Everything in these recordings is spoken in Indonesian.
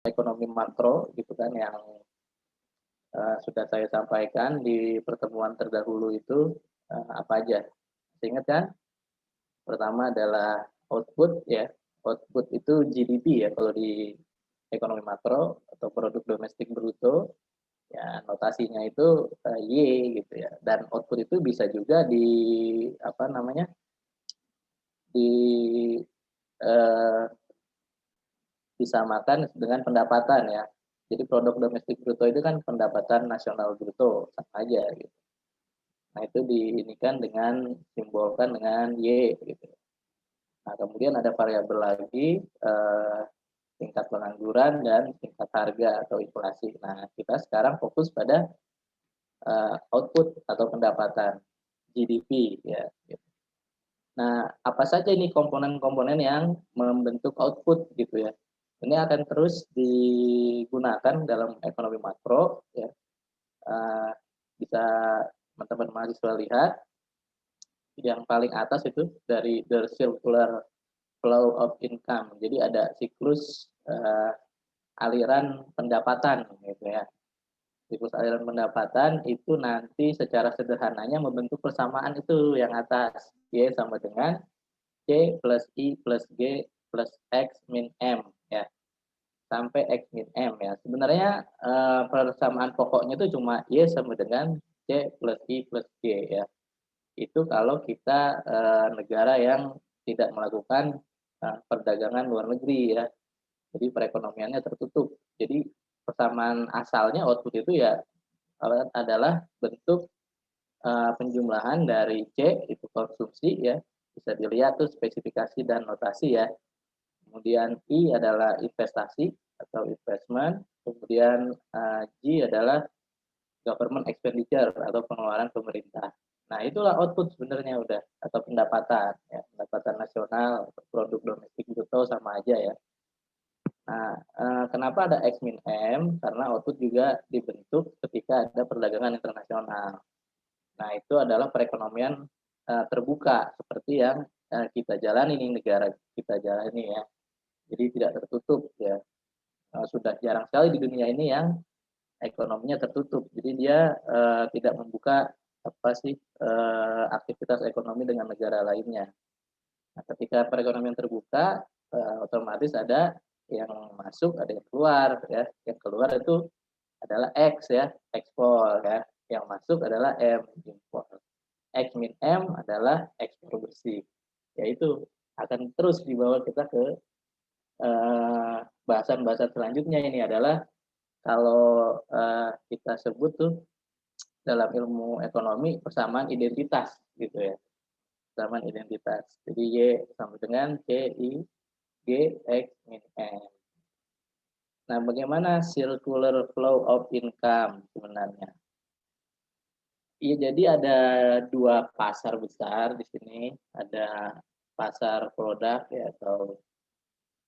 ekonomi makro gitu kan yang sudah saya sampaikan di pertemuan terdahulu itu apa aja? Ingat kan? Pertama adalah output ya. Output itu GDP ya kalau di ekonomi makro atau produk domestik bruto. Ya, notasinya itu Y gitu ya. Dan output itu bisa juga di apa namanya? di eh, disamakan dengan pendapatan ya. Jadi produk domestik bruto itu kan pendapatan nasional bruto sama aja gitu. Nah, itu diinikan dengan simbolkan dengan Y gitu. Nah, kemudian ada variabel lagi tingkat pengangguran dan tingkat harga atau inflasi. Nah, kita sekarang fokus pada output atau pendapatan GDP ya. Gitu. Nah, apa saja ini komponen-komponen yang membentuk output gitu ya. Ini akan terus digunakan dalam ekonomi makro ya. Uh, bisa teman-teman mahasiswa lihat yang paling atas itu dari the circular flow of income. Jadi ada siklus aliran pendapatan gitu ya. Siklus aliran pendapatan itu nanti secara sederhananya membentuk persamaan itu yang atas. Y sama dengan C plus I plus G plus X min M ya. Sampai X min M ya. Sebenarnya persamaan pokoknya itu cuma Y sama dengan C plus I plus G ya. Itu kalau kita negara yang tidak melakukan perdagangan luar negeri ya. Jadi perekonomiannya tertutup. Jadi persamaan asalnya output itu ya adalah bentuk penjumlahan dari C itu konsumsi ya. Bisa dilihat tuh spesifikasi dan notasi ya. Kemudian I adalah investasi atau investment. Kemudian G adalah government expenditure atau pengeluaran pemerintah. Nah, itulah output sebenarnya udah atau pendapatan ya, pendapatan nasional, produk domestik bruto sama aja ya. Nah, kenapa ada X min M? Karena output juga dibentuk ketika ada perdagangan internasional. Nah, itu adalah perekonomian terbuka seperti yang kita jalani nih, negara kita jalani ya. Jadi tidak tertutup ya. Sudah jarang sekali di dunia ini yang ekonominya tertutup. Jadi dia tidak membuka apa sih aktivitas ekonomi dengan negara lainnya. Nah, ketika perekonomian terbuka, otomatis ada yang masuk, ada yang keluar ya. Yang keluar itu adalah X ya, ekspor ya. Yang masuk adalah M, impor. X min M adalah ekspor bersih. Yaitu akan terus dibawa kita ke bahasan-bahasan selanjutnya ini adalah kalau kita sebut tuh dalam ilmu ekonomi persamaan identitas gitu ya. Persamaan identitas. Jadi Y sama dengan C, I, G, X, min M. Nah, bagaimana circular flow of income sebenarnya? Iya, jadi ada dua pasar besar di sini. Ada pasar produk ya atau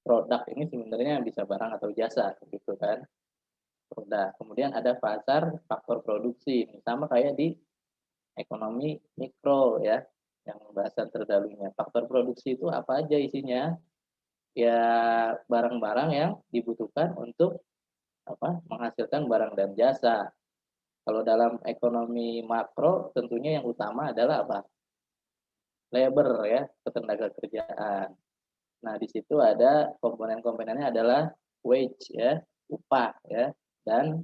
produk ini sebenarnya bisa barang atau jasa gitu kan. Produk. Kemudian ada pasar faktor produksi. Sama kayak di ekonomi mikro ya, yang bahasan terdahulunya. Faktor produksi itu apa aja isinya? Ya barang-barang yang dibutuhkan untuk menghasilkan barang dan jasa. Kalau dalam ekonomi makro tentunya yang utama adalah apa? Labor ya, ketenaga kerjaan. Nah, di situ ada komponen-komponennya adalah wage ya, upah ya, dan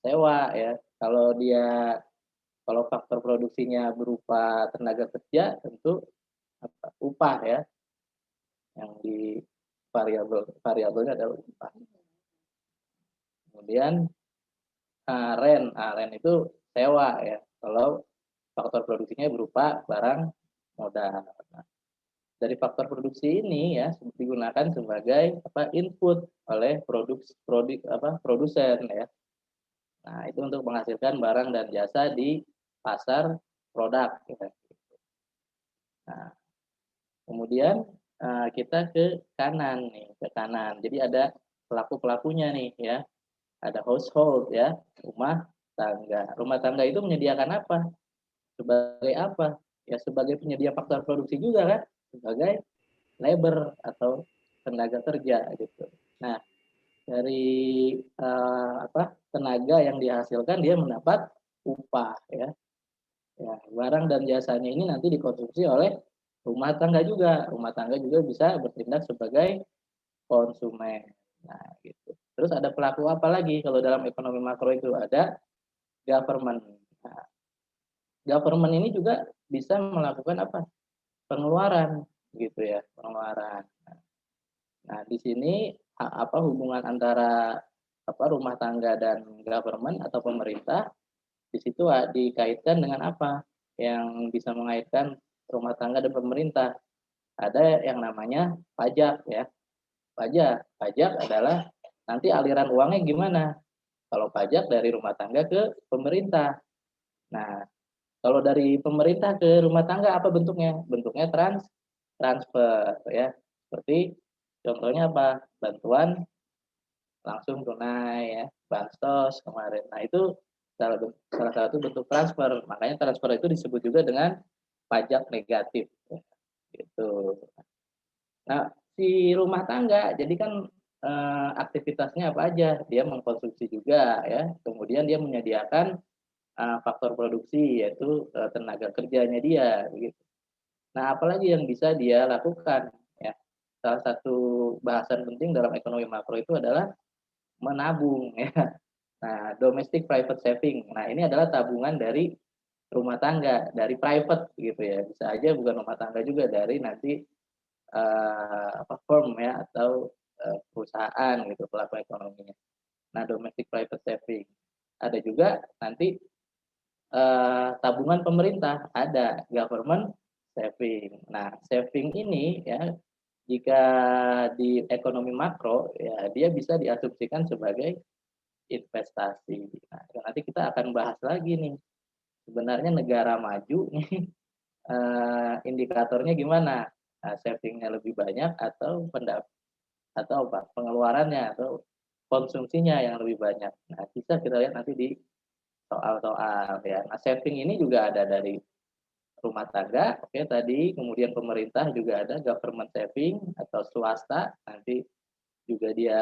sewa ya. Kalau faktor produksinya berupa tenaga kerja tentu upah ya, yang di variabelnya adalah upah. Kemudian rent itu sewa ya. Kalau faktor produksinya berupa barang modal. Nah, dari faktor produksi ini ya digunakan sebagai input oleh produsen ya. Nah, itu untuk menghasilkan barang dan jasa di pasar produk ya. Nah, kemudian kita ke kanan nih, ke kanan. Jadi ada pelaku-pelakunya nih ya. Ada household ya, rumah tangga. Rumah tangga itu menyediakan apa? Sebagai apa? Ya sebagai penyedia faktor produksi juga kan, sebagai labor atau tenaga kerja gitu. Nah, dari tenaga yang dihasilkan dia mendapat upah ya. Ya, barang dan jasanya ini nanti dikonsumsi oleh rumah tangga juga. Rumah tangga juga bisa bertindak sebagai konsumen. Nah, gitu. Terus ada pelaku apa lagi kalau dalam ekonomi makro itu? Ada government. Nah, government ini juga bisa melakukan apa? Pengeluaran gitu ya, pengeluaran. Nah, di sini hubungan antara rumah tangga dan government atau pemerintah di situ dikaitkan dengan apa? Yang bisa mengaitkan rumah tangga dan pemerintah. Ada yang namanya pajak ya. Pajak adalah nanti aliran uangnya gimana? Kalau pajak dari rumah tangga ke pemerintah. Nah, kalau dari pemerintah ke rumah tangga apa bentuknya? Bentuknya transfer ya. Seperti contohnya apa? Bantuan langsung tunai ya, bansos kemarin. Nah, itu salah satu bentuk transfer. Makanya transfer itu disebut juga dengan pajak negatif ya, gitu. Nah, si rumah tangga jadi kan aktivitasnya apa aja? Dia mengkonsumsi juga ya. Kemudian dia menyediakan faktor produksi yaitu tenaga kerjanya dia begitu. Nah, apalagi yang bisa dia lakukan ya. Salah satu bahasan penting dalam ekonomi makro itu adalah menabung ya. Nah, domestic private saving. Nah, ini adalah tabungan dari rumah tangga, dari private gitu ya. Bisa aja bukan rumah tangga juga dari nanti firm ya atau perusahaan gitu pelaku ekonominya. Nah, domestic private saving. Ada juga nanti tabungan pemerintah, ada government saving. Nah, saving ini ya jika di ekonomi makro ya dia bisa diasumsikan sebagai investasi. Nah, nanti kita akan bahas lagi nih, sebenarnya negara maju nih, indikatornya gimana? Saving lebih banyak atau pengeluarannya atau konsumsinya yang lebih banyak. Nah, bisa kita lihat nanti di soal-soal ya. Nah, saving ini juga ada dari rumah tangga, oke tadi, kemudian pemerintah juga ada government saving atau swasta, nanti juga dia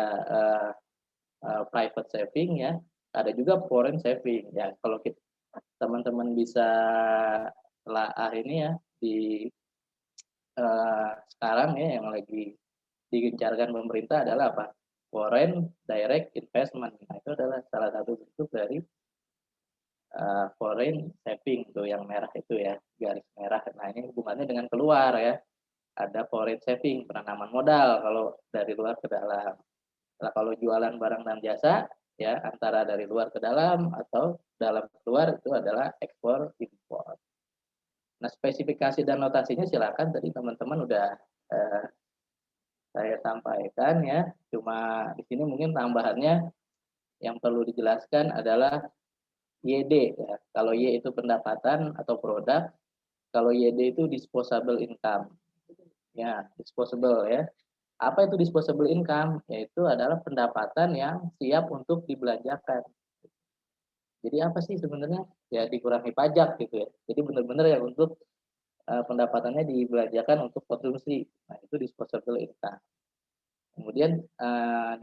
private saving ya, ada juga foreign saving ya. Kalau kita teman-teman bisa telaah ini ya di sekarang ya yang lagi digencarkan pemerintah adalah apa? Foreign direct investment. Nah, itu adalah salah satu bentuk dari foreign saving tuh yang merah itu ya, garis merah. Nah, ini hubungannya dengan keluar ya. Ada foreign saving, penanaman modal kalau dari luar ke dalam. Nah, kalau jualan barang dan jasa ya antara dari luar ke dalam atau dalam ke luar itu adalah ekspor impor. Nah, spesifikasi dan notasinya silakan tadi teman-teman udah eh, saya sampaikan ya. Cuma di sini mungkin tambahannya yang perlu dijelaskan adalah YD ya. Kalau Y itu pendapatan atau produk, kalau YD itu disposable income. Ya, disposable ya. Apa itu disposable income? Yaitu adalah pendapatan yang siap untuk dibelanjakan. Jadi apa sih sebenarnya? Ya dikurangi pajak gitu ya. Jadi benar-benar ya untuk pendapatannya dibelanjakan untuk konsumsi. Nah, itu disposable income. Kemudian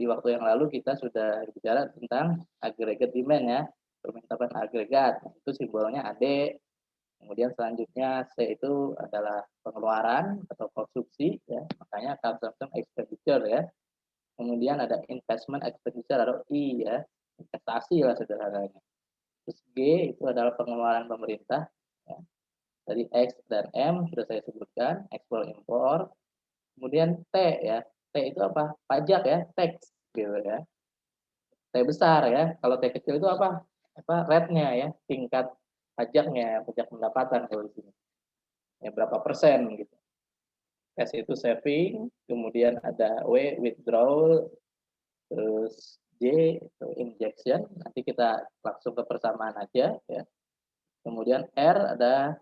di waktu yang lalu kita sudah bicara tentang aggregate demand ya, permintaan agregat. Nah, itu simbolnya AD. Kemudian selanjutnya C itu adalah pengeluaran atau konsumsi ya, makanya consumption expenditure ya. Kemudian ada investment expenditure atau I ya, investasi lah sederhananya. Terus G itu adalah pengeluaran pemerintah ya. Dari X dan M sudah saya sebutkan, ekspor impor. Kemudian T ya, T itu apa? Pajak ya, tax gitu ya. T besar ya, kalau T kecil itu apa? Rate-nya ya, tingkat pajaknya, pajak pendapatan kalau di sini. Ya berapa persen gitu. S itu saving, kemudian ada W withdrawal, terus J itu injection. Nanti kita langsung ke persamaan aja ya. Kemudian R ada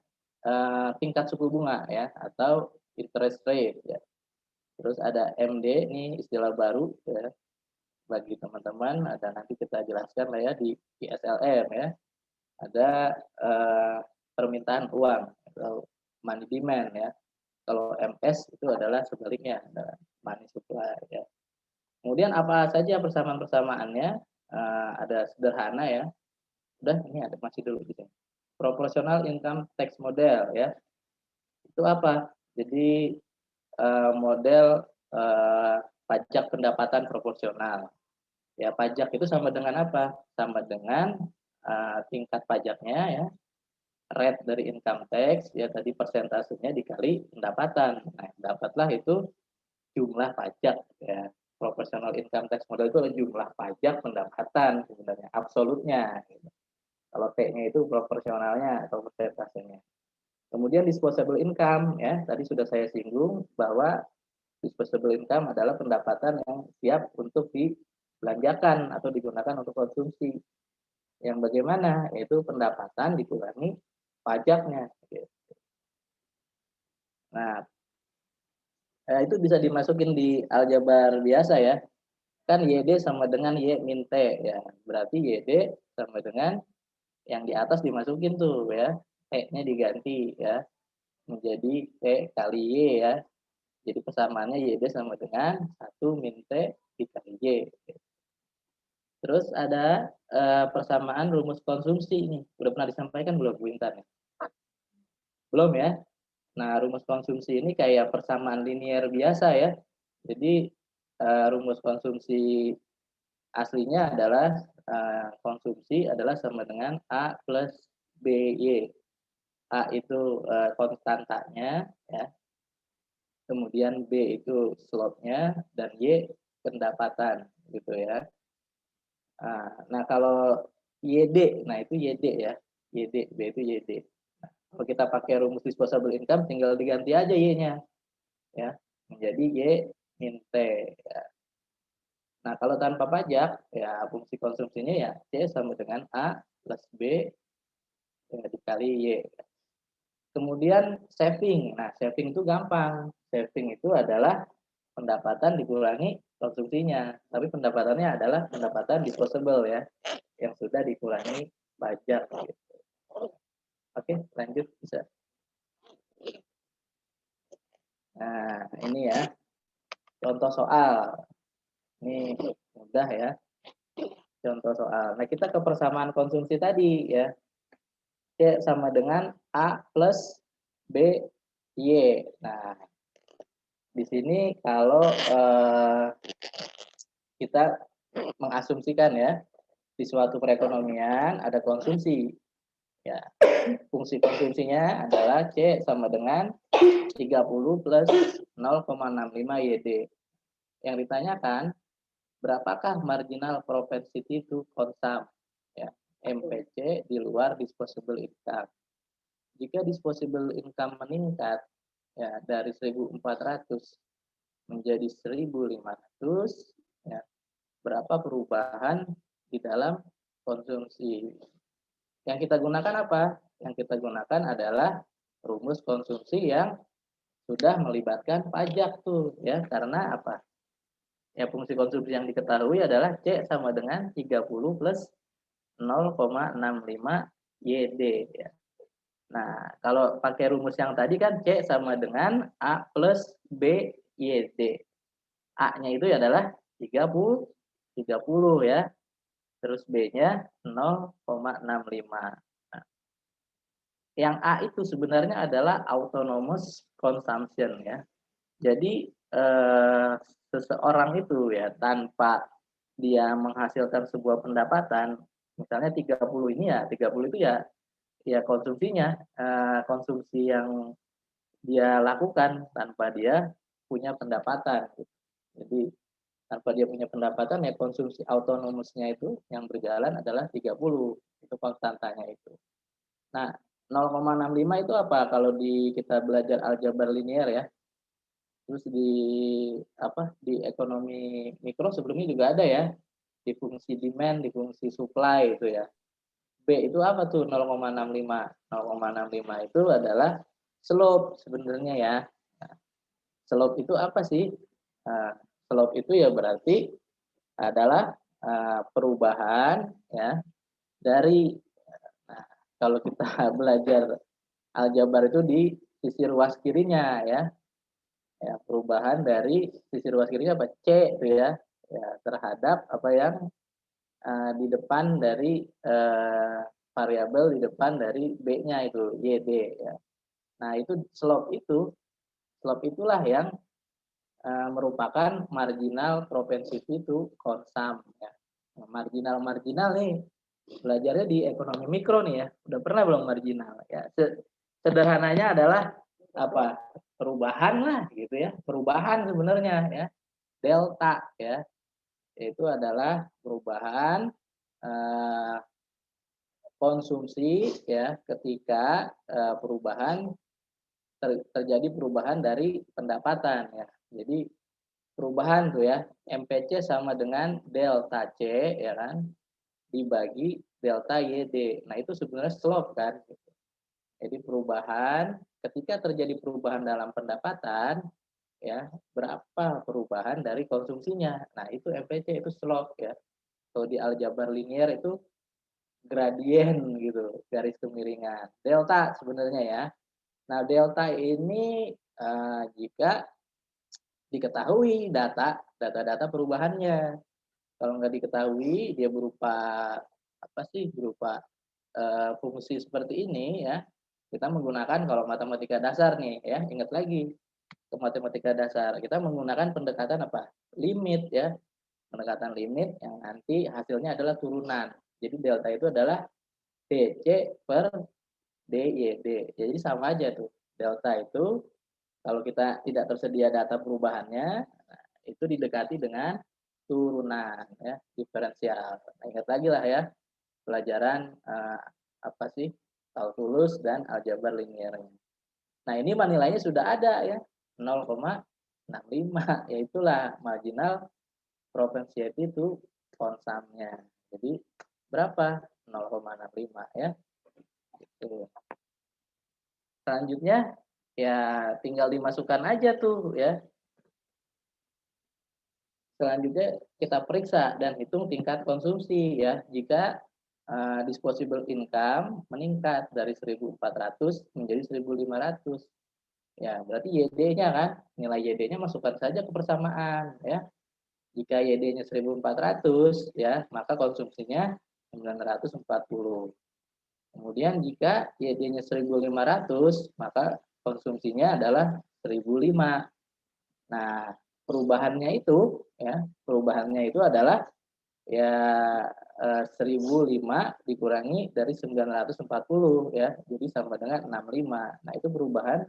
tingkat suku bunga ya atau interest rate ya. Terus ada MD ini istilah baru ya bagi teman-teman, ada nanti kita jelaskan lah ya di ISLM ya. Ada permintaan uang atau money demand ya. Kalau MS itu adalah sebaliknya, money supply ya. Kemudian apa saja persamaan-persamaannya, ada sederhana ya, udah ini ada masih dulu di sini. Proportional income tax model ya, itu apa? Jadi, model, pajak pendapatan proporsional. Ya pajak itu sama dengan apa? Sama dengan, tingkat pajaknya ya, rate dari income tax ya tadi persentasenya dikali pendapatan. Nah, dapatlah itu jumlah pajak ya. Proportional income tax model itu adalah jumlah pajak pendapatan sebenarnya, absolutnya gitu. Kalau T-nya itu proporsionalnya atau persentasenya. Kemudian disposable income ya, tadi sudah saya singgung bahwa disposable income adalah pendapatan yang siap untuk dibelanjakan atau digunakan untuk konsumsi. Yang bagaimana? Yaitu pendapatan dikurangi pajaknya. Gitu. Nah, itu bisa dimasukin di aljabar biasa ya. Kan YD sama dengan Y min T ya. Berarti YD sama dengan yang di atas dimasukin tuh ya. T-nya diganti ya menjadi T kali Y ya. Jadi persamaannya YD sama dengan 1 min T dikali Y. Terus ada persamaan rumus konsumsi ini. Udah pernah disampaikan belum Bu Intan? Belum ya? Nah, rumus konsumsi ini kayak persamaan linier biasa ya. Jadi rumus konsumsi aslinya adalah konsumsi adalah sama dengan A plus BY. A itu konstantanya ya. Kemudian B itu slope-nya dan Y pendapatan gitu ya. Nah, kalau YD, nah itu YD ya. YD, B itu YD. Nah, kalau kita pakai rumus disposable income tinggal diganti aja Y-nya ya menjadi Y min T ya. Nah, kalau tanpa pajak ya fungsi konsumsinya ya C sama dengan A plus B ya, dikali Y. Kemudian saving. Nah, saving itu gampang. Saving itu adalah pendapatan dikurangi konsumsinya. Tapi pendapatannya adalah pendapatan disposable ya, yang sudah dikurangi pajak. Gitu. Oke, lanjut bisa. Nah, ini ya contoh soal. Ini mudah ya. Contoh soal. Nah, kita ke persamaan konsumsi tadi ya. C sama dengan A plus B Y. Nah, di sini kalau kita mengasumsikan ya di suatu perekonomian ada konsumsi ya fungsi konsumsinya adalah C sama dengan 30 plus 0,65 YD. Yang ditanyakan berapakah marginal propensity to consume ya MPC di luar disposable income. Jika disposable income meningkat ya dari 1.400 menjadi 1.500 ya, berapa perubahan di dalam konsumsi. Yang kita gunakan apa? Yang kita gunakan adalah rumus konsumsi yang sudah melibatkan pajak tuh ya. Karena apa? Ya fungsi konsumsi yang diketahui adalah C sama dengan 30 plus 0,65 YD ya. Nah, kalau pakai rumus yang tadi kan C sama dengan A plus B YD. A-nya itu adalah 30 ya. Terus B-nya 0,65. Nah, yang A itu sebenarnya adalah autonomous consumption ya. Jadi seseorang itu ya tanpa dia menghasilkan sebuah pendapatan, misalnya 30 ini ya, 30 itu ya konsumsinya, konsumsi yang dia lakukan tanpa dia punya pendapatan. Jadi tanpa dia punya pendapatan ya konsumsi autonomusnya itu yang berjalan adalah 30, itu konstantanya itu. Nah, 0,65 itu apa kalau kita belajar aljabar linear ya. Terus di ekonomi mikro sebelumnya juga ada ya, di fungsi demand, di fungsi supply itu ya. B itu apa tuh 0,65? 0,65 itu adalah slope sebenarnya ya. Nah, slope itu apa sih? Slope itu ya berarti adalah perubahan ya dari kalau kita belajar aljabar itu di sisi ruas kirinya ya. Ya, perubahan dari sisi ruas kirinya apa? C itu ya. ya terhadap apa yang di depan dari variabel di depan dari B-nya itu YD ya. Nah, itu slope itulah yang merupakan marginal propensity to consume ya. Nah, marginal nih belajarnya di ekonomi mikro nih ya. Udah pernah belum marginal ya? Sederhananya adalah apa? Perubahan lah gitu ya. Perubahan sebenarnya ya. Delta ya. Itu adalah perubahan eh, konsumsi ya ketika terjadi perubahan dari pendapatan ya. Jadi perubahan tuh ya, MPC sama dengan delta C ya kan dibagi delta YD. Nah, itu sebenarnya slope kan. Jadi perubahan ketika terjadi perubahan dalam pendapatan ya, berapa perubahan dari konsumsinya. Nah, itu MPC itu slope ya. Kalau di aljabar linear itu gradien gitu, garis kemiringan. Delta sebenarnya ya. Nah, delta ini jika diketahui data perubahannya. Kalau nggak diketahui dia berupa apa sih? Berupa fungsi seperti ini ya. Kita menggunakan kalau matematika dasar nih ya, ingat lagi ke matematika dasar. Kita menggunakan pendekatan apa? Limit ya. Pendekatan limit yang nanti hasilnya adalah turunan. Jadi delta itu adalah DC per DYD. Jadi sama aja tuh. Delta itu kalau kita tidak tersedia data perubahannya, itu didekati dengan turunan ya, diferensial. Nah, ingat lagi lah ya, pelajaran apa sih? Kalkulus dan aljabar linear. Nah, ini nilainya sudah ada ya, 0,65, yaitulah marginal propensity to consumption-nya. Jadi berapa? 0,65 ya. Itu. Selanjutnya ya tinggal dimasukkan aja tuh ya. Selanjutnya kita periksa dan hitung tingkat konsumsi ya. Jika disposable income meningkat dari 1.400 menjadi 1.500. Ya, berarti YD-nya kan, nilai YD-nya masukkan saja ke persamaan ya. Jika YD-nya 1.400 ya, maka konsumsinya 940. Kemudian jika YD-nya 1.500, maka konsumsinya adalah 1.005. Nah, perubahannya itu adalah ya 1.005 dikurangi dari 940 ya. Jadi sama dengan 65. Nah, itu perubahan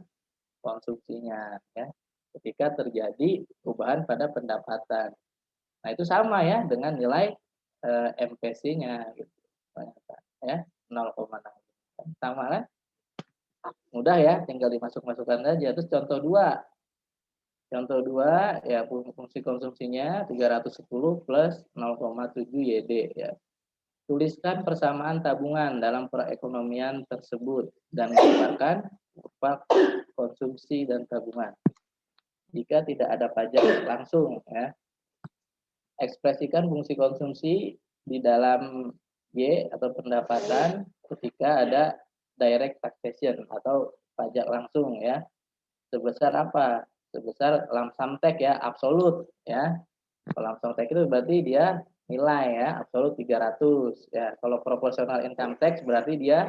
konsumsinya ya. Ketika terjadi perubahan pada pendapatan. Nah, itu sama ya dengan nilai MPC-nya gitu. Ya, 0,6. Sama kan? Mudah ya, tinggal dimasuk-masukkan saja. Terus contoh 2. Contoh 2 ya fungsi konsumsinya 310 plus 0,7 YD ya. Tuliskan persamaan tabungan dalam perekonomian tersebut dan gambarkan kurva konsumsi dan tabungan. Jika tidak ada pajak langsung ya. Ekspresikan fungsi konsumsi di dalam Y atau pendapatan ketika ada direct taxation atau pajak langsung ya. Sebesar apa? Sebesar lump sum tax ya, absolut ya. Kalau lump sum tax itu berarti dia nilai ya, absolut 300 ya. Kalau proportional income tax berarti dia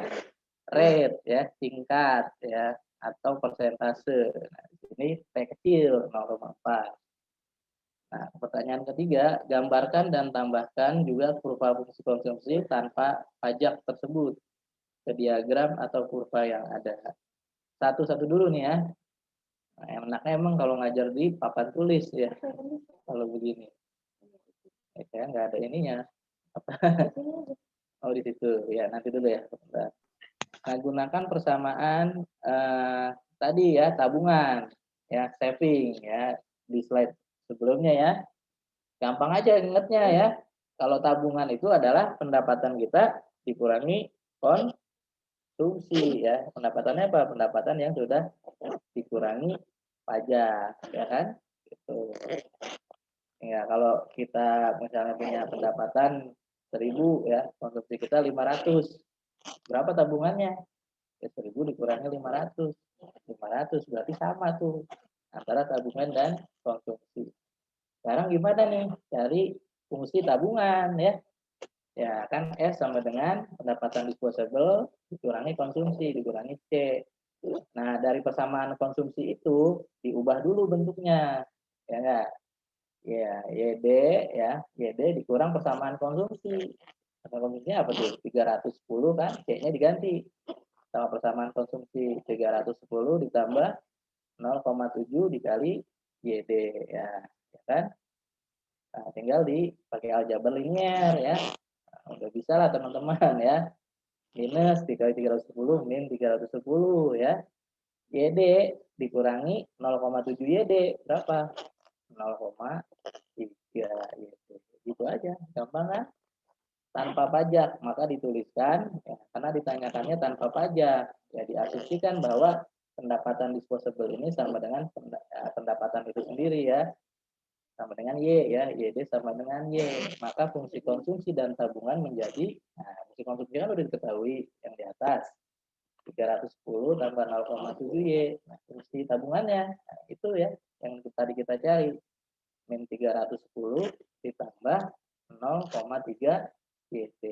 rate ya, tingkat ya atau persentase. Nah, ini T kecil 0,4. Nah, pertanyaan ketiga, gambarkan dan tambahkan juga kurva fungsi konsumsi tanpa pajak tersebut ke diagram atau kurva yang ada. Satu-satu dulu nih ya. Nah, enaknya emang kalau ngajar di papan tulis ya, kalau begini. Ya, saya nggak ada ininya. Oh, di situ. Ya, nanti dulu ya. Nah, gunakan persamaan tadi ya, tabungan, ya, saving ya, di slide sebelumnya ya. Gampang aja ingetnya ya. Kalau tabungan itu adalah pendapatan kita dikurangi konsumsi ya. Pendapatannya apa? Pendapatan yang sudah dikurangi pajak, ya kan? Gitu. Ya, kalau kita misalnya punya pendapatan 1.000 ya, konsumsi kita 500. Berapa tabungannya? Ya, 1.000 dikurangi 500. 500 berarti sama tuh antara tabungan dan konsumsi. Sekarang gimana nih cari fungsi tabungan ya? Ya kan S sama dengan pendapatan disposable dikurangi konsumsi dikurangi C. Nah dari persamaan konsumsi itu diubah dulu bentuknya, ya enggak? Ya YD ya YD dikurang persamaan konsumsi. Persamaan konsumsinya apa tuh? 310 kan? C-nya diganti sama persamaan konsumsi 310 ditambah 0,7 dikali YD ya, ya kan? Nah, tinggal dipakai aljabar linier ya. Nah, udah bisa lah teman-teman ya. Minus dikali 310 min 310 ya. YD dikurangi 0,7 YD berapa? 0,3 YD. Gitu aja, gampang kan? Tanpa pajak, maka dituliskan ya, karena ditanyakannya tanpa pajak. Ya diasumsikan bahwa pendapatan disposable ini sama dengan pendapatan itu sendiri ya. Sama dengan Y ya, YD sama dengan Y. Maka fungsi konsumsi dan tabungan menjadi, nah fungsi konsumsi kan udah diketahui yang di atas. 310 tambah 0,7 Y. Nah, fungsi tabungannya, nah, itu ya yang tadi kita cari. Min 310 ditambah 0,3 YD.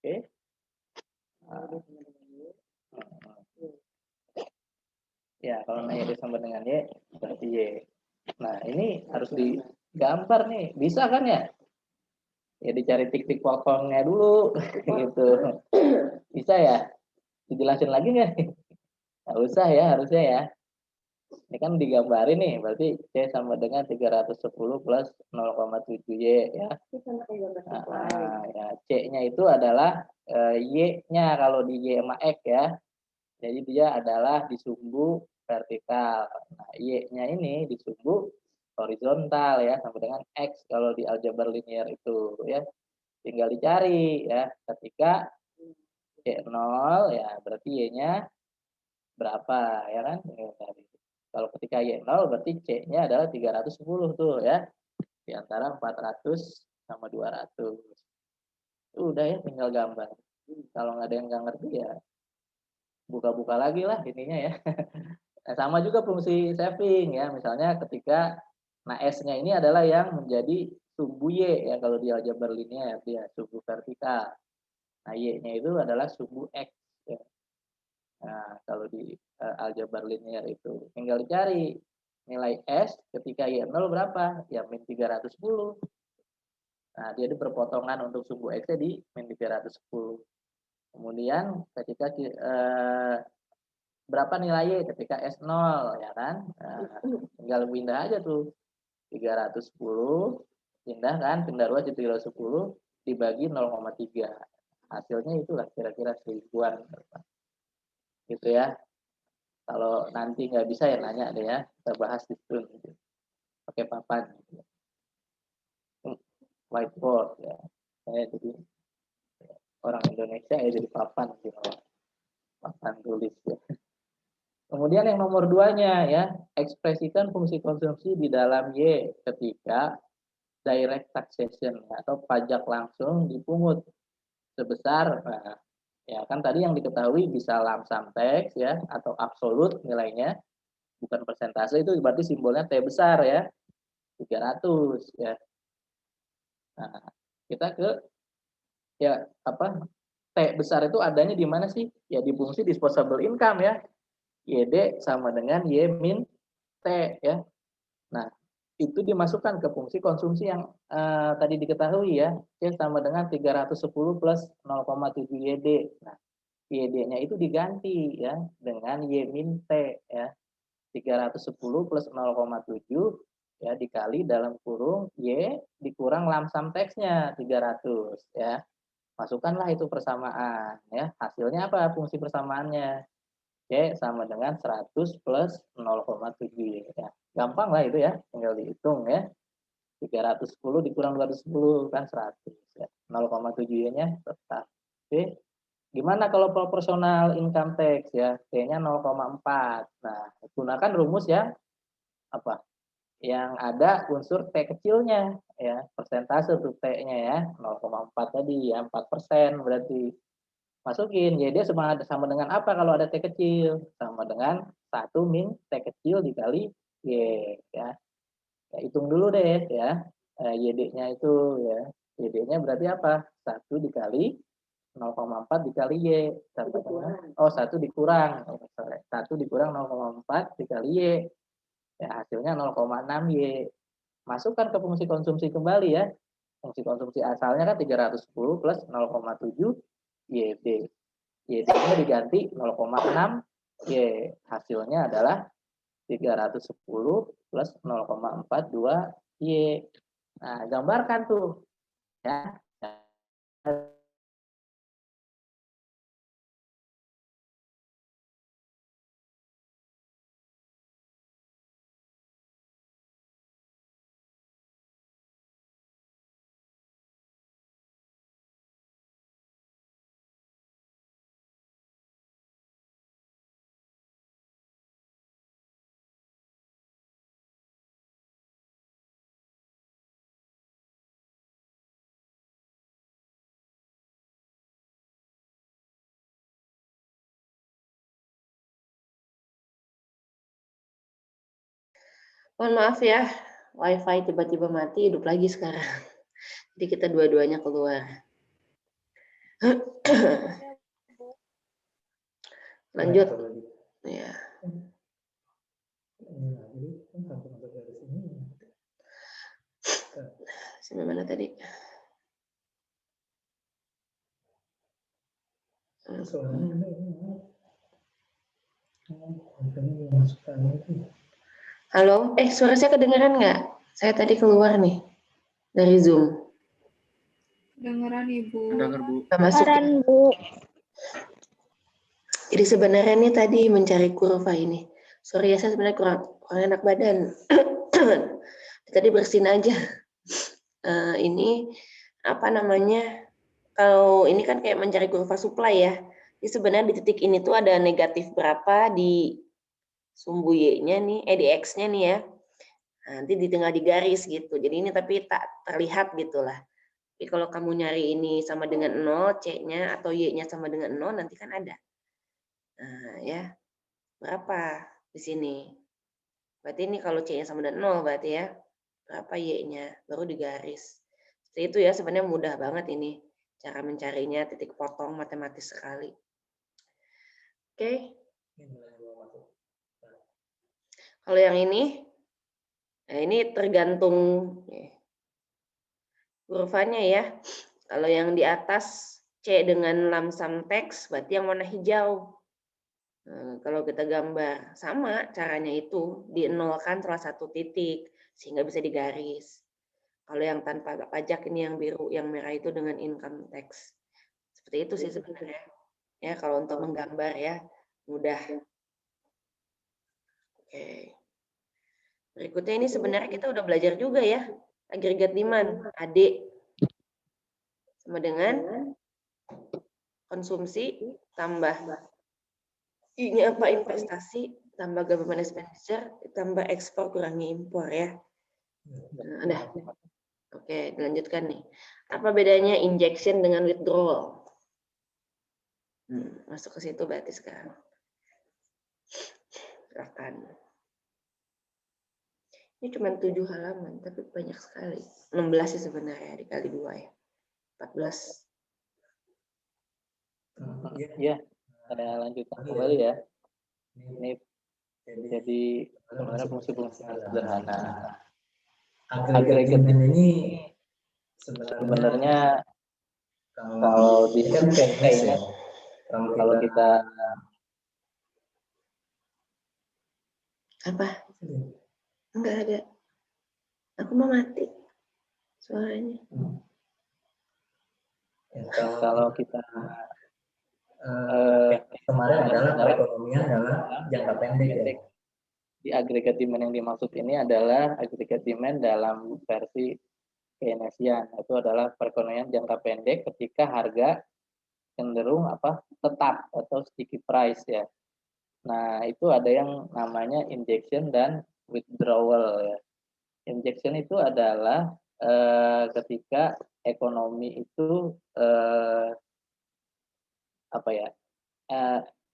Oke. Nah, ya, kalau YD sama dengan Y, berarti Y. Nah, ini harus digambar nih. Bisa kan ya? Ya dicari tik-tik potongnya dulu gitu. Bisa ya? Dijelasin lagi nggak? Nggak usah ya, harusnya ya. Ini kan digambarin nih, berarti C sama dengan 310 plus 0,7 Y ya. Nah, ya C-nya itu adalah Y-nya kalau di Y sama X ya. Jadi dia adalah di sumbu vertikal. Nah, Y-nya ini di sumbu horizontal ya, sama dengan X kalau di aljabar linear itu ya. Tinggal dicari ya. Ketika Y0 ya berarti Y-nya berapa ya kan? Kalau ketika Y0 berarti C-nya adalah 310 tuh ya. Di antara 400 sama 200. Udah ya tinggal gambar. Kalau nggak ada yang nggak ngerti ya buka-buka lagi lah intinya ya. Nah, sama juga fungsi saving ya. Misalnya ketika nah S-nya ini adalah yang menjadi sumbu Y ya kalau di aljabar linear dia sumbu vertikal. Nah, Y-nya itu adalah sumbu X ya. Nah, kalau di aljabar linear itu tinggal dicari nilai S ketika Y0 berapa? Ya min 310. Nah, dia berpotongan untuk sumbu X-nya di min 310. Kemudian ketika berapa nilai Y ketika S0 ya kan? Nah, tinggal pindah aja tuh 310 pindah kan pindah ruas jadi 310 dibagi 0,3. Hasilnya itulah kira-kira seribuan gitu ya. Kalau nanti nggak bisa ya nanya deh ya, kita bahas di situ pakai papan whiteboard ya. Saya jadi orang Indonesia ya jadi papan gitu. Papan tulis ya. Kemudian yang nomor 2-nya ya, ekspresikan fungsi konsumsi di dalam Y ketika direct taxation atau pajak langsung dipungut sebesar nah, ya kan tadi yang diketahui bisa lump sum tax ya atau absolut nilainya bukan persentase itu berarti simbolnya T besar ya 300 ya. Nah, kita ke ya apa T besar itu adanya di mana sih? Ya di fungsi disposable income ya. YD sama dengan Y min T ya. Nah, itu dimasukkan ke fungsi konsumsi yang tadi diketahui ya. C sama dengan 310 plus 0,7 YD. Nah, YD-nya itu diganti ya dengan Y min T ya. 310 plus 0,7 ya dikali dalam kurung Y dikurang lump sum tax-nya 300 ya. Masukkanlah itu persamaan ya. Hasilnya apa fungsi persamaannya? C sama dengan 100 plus 0,7 ya. Gampang lah itu ya, tinggal dihitung ya. 310 dikurang 210 kan 100 ya. 0,7-nya tetap. Oke. Gimana kalau proporsional income tax ya? T-nya 0,4. Nah, gunakan rumus yang apa? Yang ada unsur T kecilnya ya, persentase tuh T-nya ya, 0,4 tadi ya, 4% berarti. Masukin, ya dia sama dengan apa kalau ada T kecil? Sama dengan 1 min T kecil dikali Y ya. Ya, hitung dulu deh ya. YD-nya itu ya. YD-nya berarti apa? 1 dikali 0,4 dikali Y. 1 dikurang. 1 dikurang 0,4 dikali Y. Ya, hasilnya 0,6 Y. Masukkan ke fungsi konsumsi kembali ya. Fungsi konsumsi asalnya kan 310 plus 0,7 YD. YD-nya diganti 0,6 Y. Hasilnya adalah 310 plus 0,42 Y. Nah, gambarkan tuh ya. Mohon maaf ya, wifi tiba-tiba mati, hidup lagi sekarang. Jadi kita dua-duanya keluar. Lanjut. Ya. Sampai mana tadi? Halo, suara saya kedengaran nggak? Saya tadi keluar nih dari Zoom. Dengeran Ibu. Dengar Bu. Masuk. Bu. Jadi sebenarnya nih tadi mencari kurva ini. Sorry ya, saya sebenarnya kurang enak badan. Tadi bersin aja. Ini apa namanya? Kalau ini kan kayak mencari kurva supply ya. Jadi sebenarnya di titik ini tuh ada negatif berapa di sumbu Y-nya nih, di X-nya nih ya. Nanti di tengah di garis gitu. Jadi ini tapi tak terlihat gitulah. Tapi kalau kamu nyari ini sama dengan 0, C-nya atau Y-nya sama dengan 0, nanti kan ada. Nah, ya. Berapa di sini? Berarti ini kalau C-nya sama dengan 0 berarti ya. Berapa Y-nya? Baru digaris. Seperti itu ya, sebenarnya mudah banget ini. Cara mencarinya, titik potong matematis sekali. Oke. Kalau yang ini, nah ini tergantung kurvanya ya. Kalau yang di atas C dengan lamsam teks, berarti yang warna hijau. Nah, kalau kita gambar, sama caranya itu, di-nolkan salah satu titik, sehingga bisa digaris. Kalau yang tanpa pajak ini yang biru, yang merah itu dengan income tax. Seperti itu sih sebenarnya. Ya, kalau untuk menggambar ya, mudah. Oke. Berikutnya ini sebenarnya kita udah belajar juga ya. Agregat demand, AD. Sama dengan konsumsi tambah I-nya apa investasi, tambah government expenditure, tambah ekspor kurangi impor ya. Nah, udah. Oke, dilanjutkan nih. Apa bedanya injection dengan withdrawal? Masuk ke situ berarti sekarang. Silakan. Ini cuma 7 halaman, tapi banyak sekali. 16 sih sebenarnya, dikali 2 ya. 14. Iya, saya lanjutkan kembali ya. Ini jadi sebenarnya fungsi-fungsi sederhana. Agregat ini sebenarnya kalau di kan kayaknya kalau kita apa? Enggak ada. Aku mau mati suaranya. Kalau kita Kemarin adalah perekonomian dalam jangka pendek ya. Di agregat demand yang dimaksud ini adalah agregat demand dalam versi Keynesian. Itu adalah perekonomian jangka pendek ketika harga cenderung tetap atau sticky price ya. Nah, itu ada yang namanya injection dan withdrawal ya. Injection itu adalah ketika ekonomi itu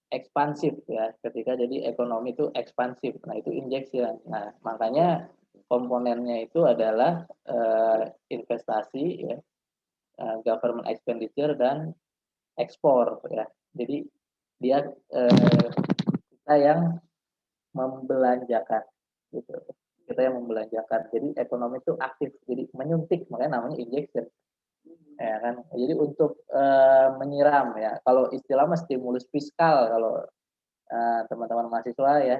ekspansif ya, ketika jadi ekonomi itu ekspansif. Nah, itu injection. Nah, makanya komponennya itu adalah investasi, ya, government expenditure dan ekspor, ya. Jadi dia kita yang membelanjakan, gitu. Kita yang membelanjakan. Jadi ekonomi itu aktif, jadi menyuntik, makanya namanya injection. Ya kan, jadi untuk menyiram, ya. Kalau istilah mah stimulus fiskal kalau teman-teman mahasiswa, ya,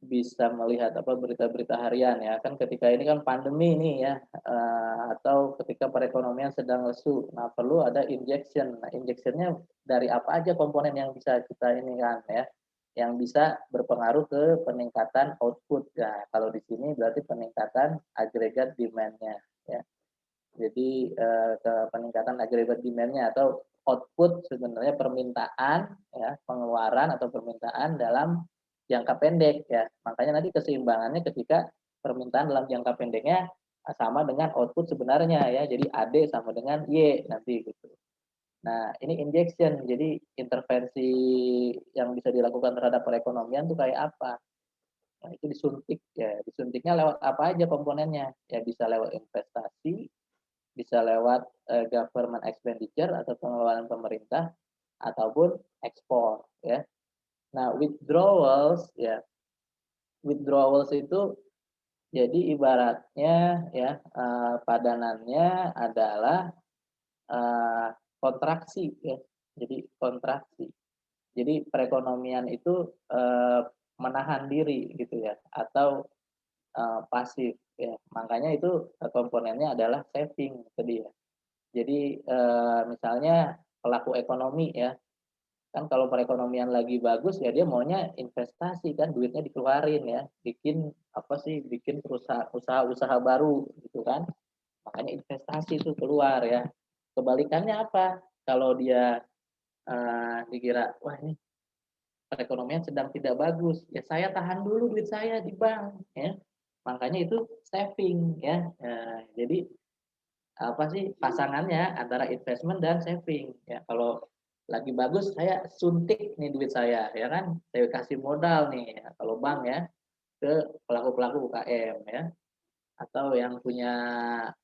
bisa melihat apa berita-berita harian, ya kan, ketika ini kan pandemi ini, ya, atau ketika perekonomian sedang lesu, nah perlu ada injection. Nah, injectionnya dari apa aja komponen yang bisa kita ini kan, ya, yang bisa berpengaruh ke peningkatan output. Ya, kalau di sini berarti peningkatan agregat demand-nya, ya. Jadi ke peningkatan agregat demand-nya atau output sebenarnya permintaan, ya, pengeluaran atau permintaan dalam jangka pendek, ya. Makanya nanti keseimbangannya ketika permintaan dalam jangka pendeknya sama dengan output sebenarnya, ya. Jadi AD sama dengan Y nanti gitu. Nah, ini injection. Jadi intervensi yang bisa dilakukan terhadap perekonomian tuh kayak apa? Nah, itu disuntik, ya. Disuntiknya lewat apa aja komponennya? Ya bisa lewat investasi, bisa lewat government expenditure atau pengeluaran pemerintah, ataupun ekspor, ya. Nah, withdrawals itu jadi ibaratnya, ya, padanannya adalah kontraksi, ya. Jadi kontraksi. Jadi perekonomian itu menahan diri gitu, ya, atau pasif, ya. Makanya itu komponennya adalah saving tadi, ya. Jadi misalnya pelaku ekonomi, ya, kan kalau perekonomian lagi bagus, ya dia maunya investasi kan, duitnya dikeluarin, ya, bikin apa sih, bikin usaha baru gitu kan, makanya investasi itu keluar, ya. Kebalikannya apa, kalau dia dikira wah ini perekonomian sedang tidak bagus, ya saya tahan dulu duit saya di bank, ya, makanya itu saving, ya. Jadi apa sih pasangannya antara investment dan saving, ya. Kalau lagi bagus saya suntik nih duit saya, ya kan, saya kasih modal nih, ya, kalau bank, ya, ke pelaku-pelaku UKM, ya, atau yang punya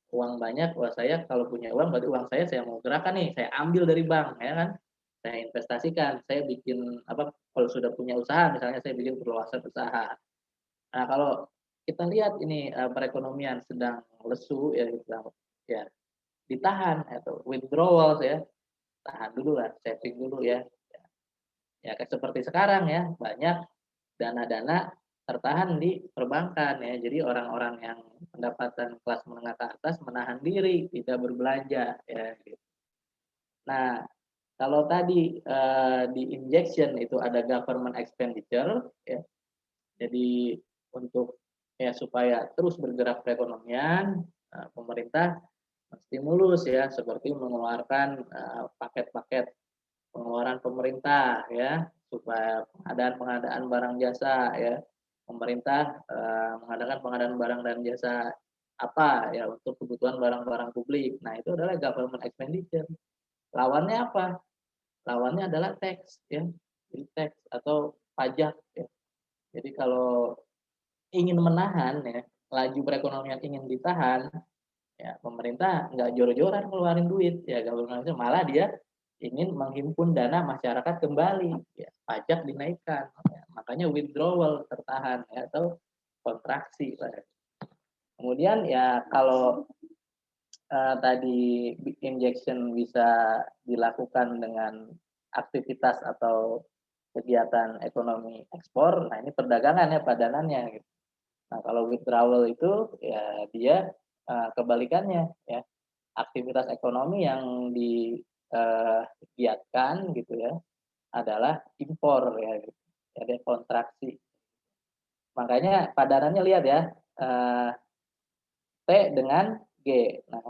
uang banyak. Wah, saya kalau punya uang berarti uang saya mau gerakan nih, saya ambil dari bank, ya kan, saya investasikan, saya bikin apa, kalau sudah punya usaha misalnya saya bikin perluasan usaha. Nah, kalau kita lihat ini perekonomian sedang lesu, ya, ya ditahan atau withdrawal, ya, tahan dulu lah, saving dulu, ya. Ya kayak seperti sekarang, ya, banyak dana-dana tertahan di perbankan, ya. Jadi orang-orang yang pendapatan kelas menengah ke atas menahan diri tidak berbelanja, ya, gitu. Nah, kalau tadi di injection itu ada government expenditure, ya. Jadi untuk, ya, supaya terus bergerak perekonomian, pemerintah stimulus, ya, seperti mengeluarkan paket-paket pengeluaran pemerintah, ya, supaya pengadaan barang jasa, ya. Pemerintah mengadakan pengadaan barang dan jasa apa, ya, untuk kebutuhan barang-barang publik. Nah, itu adalah government expenditure. Lawannya apa? Lawannya adalah tax, ya. Jadi tax atau pajak, ya. Jadi kalau ingin menahan, ya, laju perekonomian ingin ditahan, ya, pemerintah nggak jor-joran ngeluarin duit, ya, government malah dia ingin menghimpun dana masyarakat kembali, ya, pajak dinaikkan, ya, makanya withdrawal tertahan, ya, atau kontraksi. Kemudian, ya, kalau tadi injection bisa dilakukan dengan aktivitas atau kegiatan ekonomi ekspor, nah ini perdagangan, ya, padanannya, gitu. Nah, kalau withdrawal itu, ya, dia kebalikannya, ya, aktivitas ekonomi yang digiatkan gitu, ya, adalah impor, ya, gitu. Ada kontraksi. Makanya padanannya lihat, ya, T dengan G. Nah,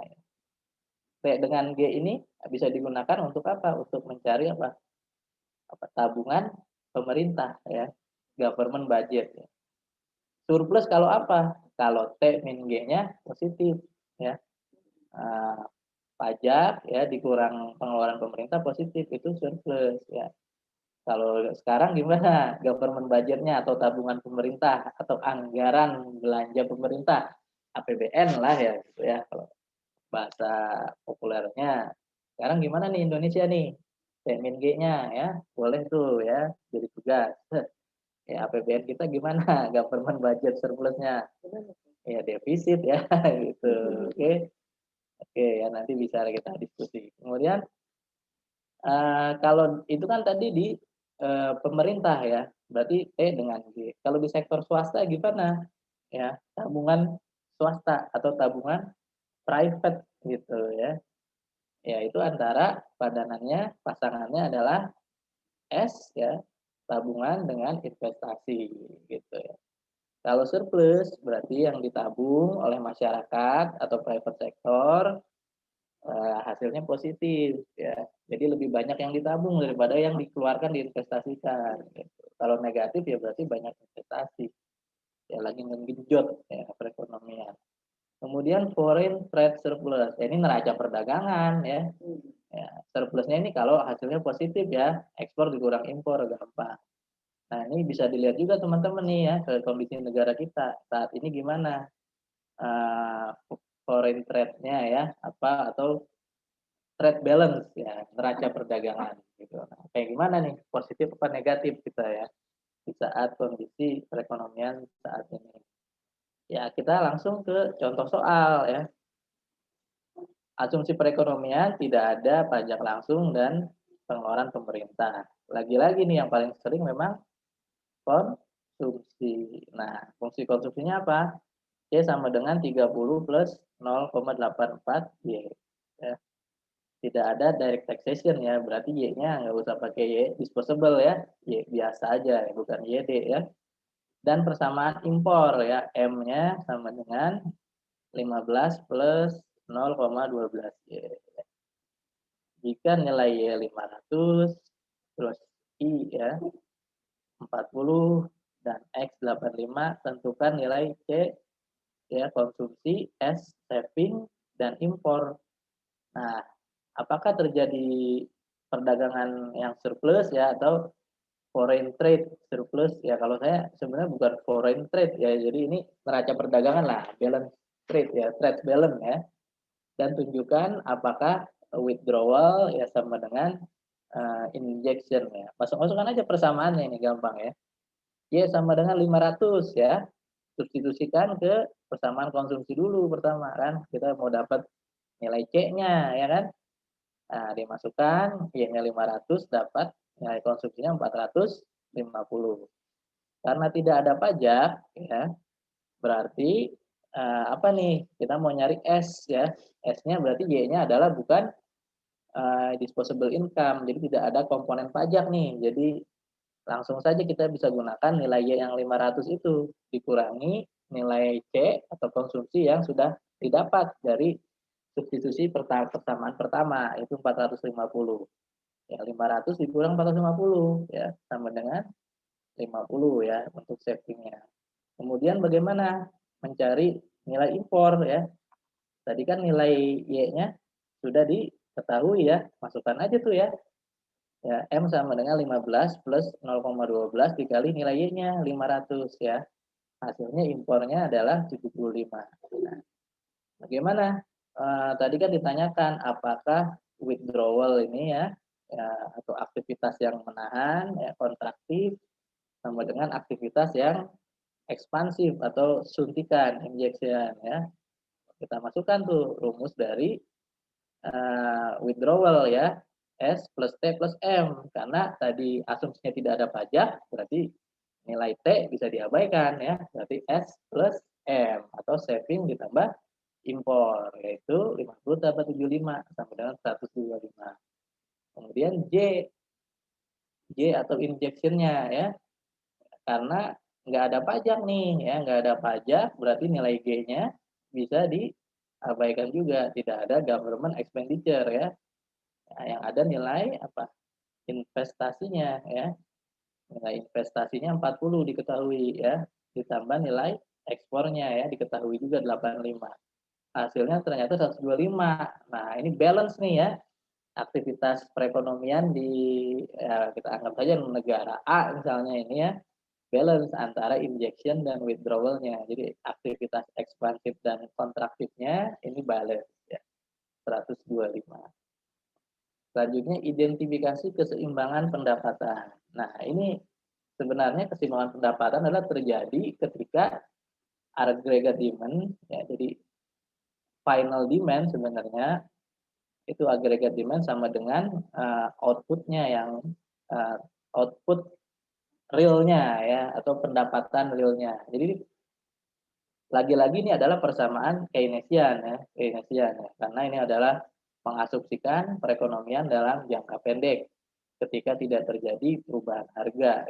T dengan G ini bisa digunakan untuk apa? Untuk mencari apa? Tabungan pemerintah, ya, government budget, ya. Surplus kalau apa? Kalau T min G-nya positif, ya. Pajak, ya, dikurang pengeluaran pemerintah positif, itu surplus, ya. Kalau sekarang gimana government budgetnya atau tabungan pemerintah atau anggaran belanja pemerintah, APBN lah ya gitu ya kalau bahasa populernya. Sekarang gimana nih Indonesia nih? Min G-nya ya, boleh tuh ya jadi tugas. Ya APBN kita gimana? Government budget surplusnya. Ya defisit ya gitu. Oke. Oke ya nanti bisa kita diskusi. Kemudian kalau itu kan tadi di pemerintah ya, berarti T dengan G. Kalau di sektor swasta gimana? Ya, tabungan swasta atau tabungan private gitu ya. Ya itu antara padanannya, pasangannya adalah S ya, tabungan dengan investasi gitu ya. Kalau surplus berarti yang ditabung oleh masyarakat atau private sector hasilnya positif ya. Jadi lebih banyak yang ditabung daripada yang dikeluarkan diinvestasikan. Gitu. Kalau negatif ya berarti banyak investasi. Ya lagi menggenjot ya perekonomian. Kemudian foreign trade surplus. Ya, ini neraca perdagangan ya. Ya, surplusnya ini kalau hasilnya positif ya, ekspor dikurang impor gampang. Nah, ini bisa dilihat juga teman-teman nih ya ke kondisi negara kita saat ini gimana foreign trade-nya ya apa atau trade balance ya neraca perdagangan gitu. Nah, kayak gimana nih positif apa negatif kita ya di saat kondisi perekonomian saat ini. Ya kita langsung ke contoh soal ya. Asumsi perekonomian tidak ada pajak langsung dan pengeluaran pemerintah. Lagi-lagi nih yang paling sering memang konsumsi. Nah, fungsi konsumsinya apa? Y sama dengan 30 plus 0,84 Y. Ya. Tidak ada direct taxation ya, berarti Y-nya nggak usah pakai Y disposable ya, Y biasa aja, bukan YD ya. Dan persamaan impor ya, M-nya sama dengan 15 plus 0,12 Y. Jika nilai Y 500, terus I ya 40 dan X 85, tentukan nilai C ya konsumsi, S saving dan impor. Nah, apakah terjadi perdagangan yang surplus ya atau foreign trade surplus ya? Kalau saya sebenarnya bukan foreign trade ya, jadi ini neraca perdagangan lah, balance trade ya, trade balance ya. Dan tunjukkan apakah withdrawal ya sama dengan injection ya. Masuk-masukkan aja persamaannya ini gampang ya. Y sama dengan 500 ya. Substitusikan ke persamaan konsumsi dulu pertama kan. Kita mau dapat nilai C-nya ya kan. Nah, dimasukkan Y-nya 500 dapat nilai konsumsinya 450. Karena tidak ada pajak ya, berarti apa nih? Kita mau nyari S ya. S-nya berarti Y-nya adalah bukan disposable income. Jadi tidak ada komponen pajak nih. Jadi langsung saja kita bisa gunakan nilai Y yang 500 itu dikurangi nilai C atau konsumsi yang sudah didapat dari substitusi persamaan pertama itu 450. Ya 500 dikurang 450 ya sama dengan 50 ya untuk savingnya. Kemudian bagaimana mencari nilai impor ya. Tadi kan nilai Y-nya sudah diketahui ya, masukkan aja tuh ya. Ya, M sama dengan 15 plus 0,12 dikali nilai Y-nya 500 ya. Hasilnya impornya adalah 75. Nah, bagaimana? Tadi kan ditanyakan apakah withdrawal ini ya, atau aktivitas yang menahan ya, kontraktif sama dengan aktivitas yang ekspansif atau suntikan injection ya. Kita masukkan tuh rumus dari withdrawal ya. S plus T plus M. Karena tadi asumsinya tidak ada pajak, berarti nilai T bisa diabaikan ya. Berarti S plus M atau saving ditambah impor, yaitu 50 tambah 75 sama dengan 125. Kemudian J atau injectionnya ya. Karena nggak ada pajak nih ya, nggak ada pajak berarti nilai G-nya bisa diabaikan juga, tidak ada government expenditure ya. Nah, yang ada nilai apa? Investasinya ya. Nilai investasinya 40 diketahui ya, ditambah nilai ekspornya ya diketahui juga 85. Hasilnya ternyata 125. Nah, ini balance nih ya. aktivitas perekonomian di ya, kita anggap saja negara A misalnya ini ya, balance antara injection dan withdrawal-nya. Jadi aktivitas ekspansif dan kontraktifnya ini balance ya, 125. Selanjutnya identifikasi keseimbangan pendapatan. Nah, ini sebenarnya keseimbangan pendapatan adalah terjadi ketika aggregate demand ya, jadi final demand sebenarnya itu aggregate demand sama dengan outputnya yang output realnya ya atau pendapatan realnya. Jadi lagi-lagi ini adalah persamaan Keynesian ya, karena ini adalah mengasumsikan perekonomian dalam jangka pendek ketika tidak terjadi perubahan harga.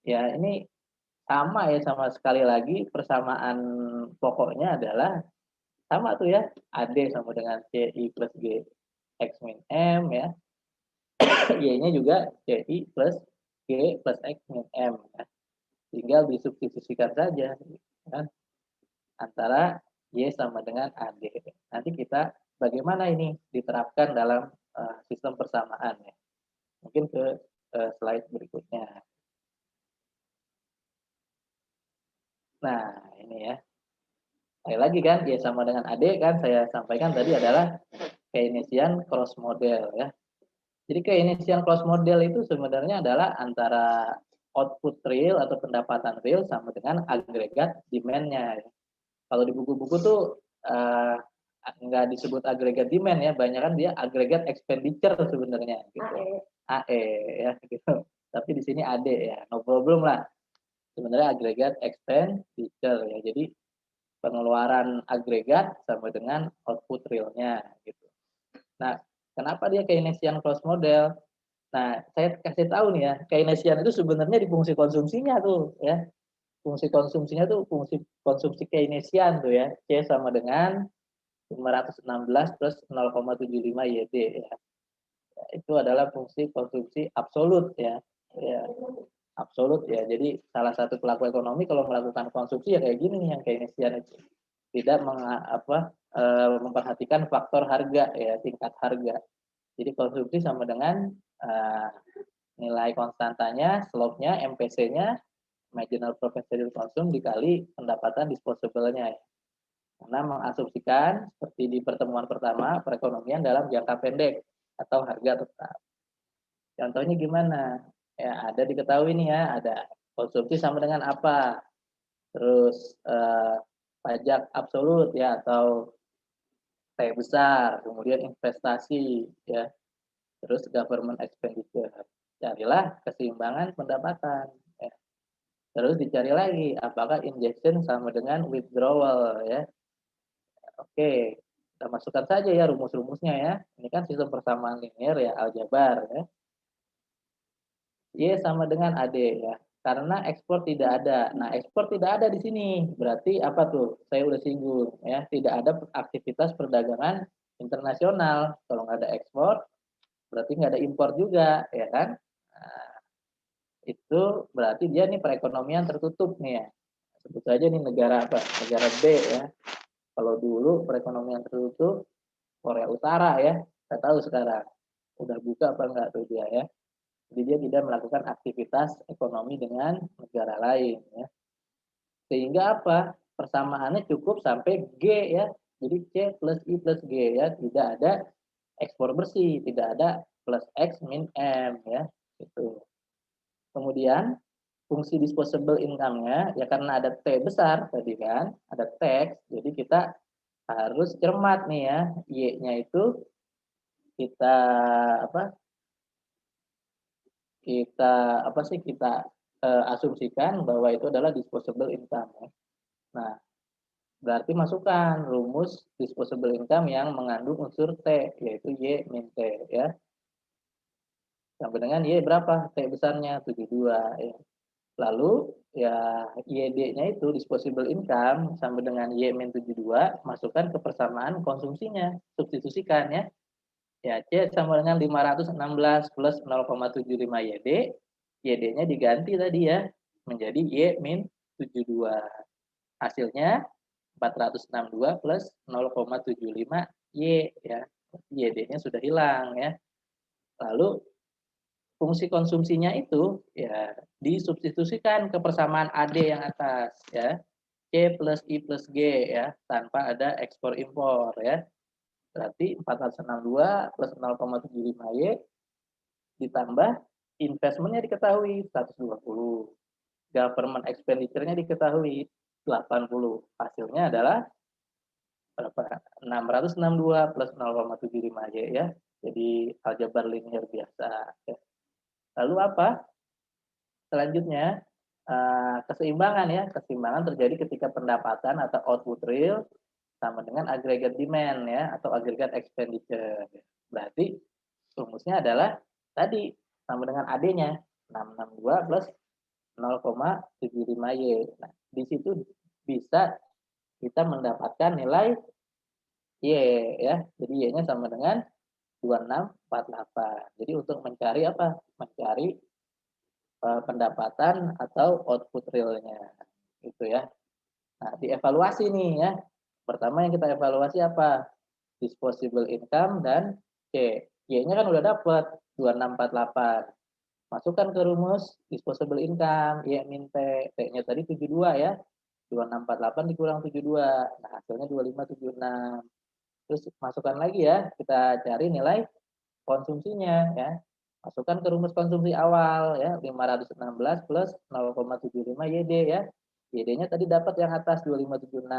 Ya ini sama ya, sama sekali lagi persamaan pokoknya adalah sama tuh ya, AD sama dengan CI plus G X min M ya, Y-nya juga CI plus G plus X min M ya. Tinggal disubstitusikan saja ya, antara Y sama dengan AD. Nanti kita bagaimana ini diterapkan dalam sistem persamaan ya. Mungkin ke slide berikutnya. Nah, ini ya. Sekali lagi kan, Y sama dengan AD kan saya sampaikan tadi adalah Keynesian cross model ya. Jadi Keynesian cross model itu sebenarnya adalah antara output real atau pendapatan real sama dengan agregat demand-nya. Kalau di buku-buku tuh nggak disebut agregat demand ya, banyak kan dia agregat expenditure sebenarnya gitu. AE ya gitu. Tapi di sini AD ya, no problem lah. Sebenarnya agregat expenditure ya. Jadi pengeluaran agregat sama dengan output realnya gitu. Nah, kenapa dia Keynesian cross model? Nah, saya kasih tahu nih ya, Keynesian itu sebenarnya di fungsi konsumsinya tuh ya. Fungsi konsumsinya tuh fungsi konsumsi Keynesian tuh ya. C sama dengan 516 plus 0,75 YD ya. Itu adalah fungsi konsumsi absolut ya. Ya, absolut ya. Jadi salah satu pelaku ekonomi kalau melakukan konsumsi ya kayak gini nih yang Keynesian itu. Tidak memperhatikan faktor harga ya, tingkat harga. Jadi konsumsi sama dengan nilai konstantanya, slope-nya, MPC-nya, marginal propensity to consume dikali pendapatan disposable-nya. Ya. Karena mengasumsikan seperti di pertemuan pertama perekonomian dalam jangka pendek atau harga tetap. Contohnya gimana? Ya ada diketahui nih ya, ada konsumsi sama dengan apa? Terus pajak absolut ya atau T besar, kemudian investasi ya, terus government expenditure. Carilah keseimbangan pendapatan. Ya. Terus dicari lagi apakah injection sama dengan withdrawal ya. Oke, kita masukkan saja ya rumus-rumusnya ya. Ini kan sistem persamaan linear ya, aljabar ya. Y sama dengan AD ya. Karena ekspor tidak ada. Nah, ekspor tidak ada di sini. Berarti apa tuh? Saya udah singgung ya, tidak ada aktivitas perdagangan internasional. Kalau nggak ada ekspor, berarti nggak ada impor juga, ya kan? Nah, itu berarti dia nih perekonomian tertutup nih ya. Sebut saja nih negara apa? Negara B ya. Kalau dulu perekonomian tertutup Korea Utara ya. Kita tahu sekarang udah buka apa enggak tuh dia ya. Jadi dia tidak melakukan aktivitas ekonomi dengan negara lain ya. Sehingga apa? Persamaannya cukup sampai G ya. Jadi C plus I plus G ya. Tidak ada ekspor bersih, tidak ada plus X min M ya. Itu. Kemudian fungsi disposable income-nya ya karena ada T besar tadi kan, ada tax, jadi kita harus cermat nih ya, Y-nya itu kita apa? Kita asumsikan bahwa itu adalah disposable income ya. Nah, berarti masukkan rumus disposable income yang mengandung unsur T yaitu Y min T ya. Sampai dengan Y berapa? T besarnya 72 ya. Lalu ya YD-nya itu disposable income sama dengan Y min 72 masukkan ke persamaan konsumsinya, substitusikan ya. Ya C sama dengan 516 plus 0,75 YD, YD-nya diganti tadi ya menjadi Y min 72. Hasilnya 462 plus 0,75 Y ya. YD YD-nya sudah hilang ya. Lalu fungsi konsumsinya itu ya disubstitusikan ke persamaan AD yang atas ya. C plus I plus G ya, tanpa ada ekspor impor ya. Berarti 462 plus 0,75Y ditambah investmentnya diketahui 120. Government expenditure-nya diketahui 80. Hasilnya adalah berapa? 662 plus 0,75Y ya. Jadi aljabar linear biasa ya. Lalu apa? Selanjutnya keseimbangan ya. Keseimbangan terjadi ketika pendapatan atau output real sama dengan aggregate demand ya atau aggregate expenditure. Berarti rumusnya adalah tadi sama dengan AD-nya 662 plus 0,75Y. Nah, di situ bisa kita mendapatkan nilai Y ya. Jadi Y-nya sama dengan 2648. Jadi untuk mencari apa? Mencari pendapatan atau output realnya. Gitu ya. Nah, dievaluasi nih ya. Pertama yang kita evaluasi apa? Disposable income dan C. Y-nya kan udah dapat 2648. Masukkan ke rumus disposable income, Y min T. T-nya tadi 72 ya. 2648 dikurang 72. Nah, hasilnya 2576. Terus masukkan lagi ya, kita cari nilai konsumsinya ya. Masukkan ke rumus konsumsi awal ya, 516 plus 0,75 YD ya. YD-nya tadi dapat yang atas 2576.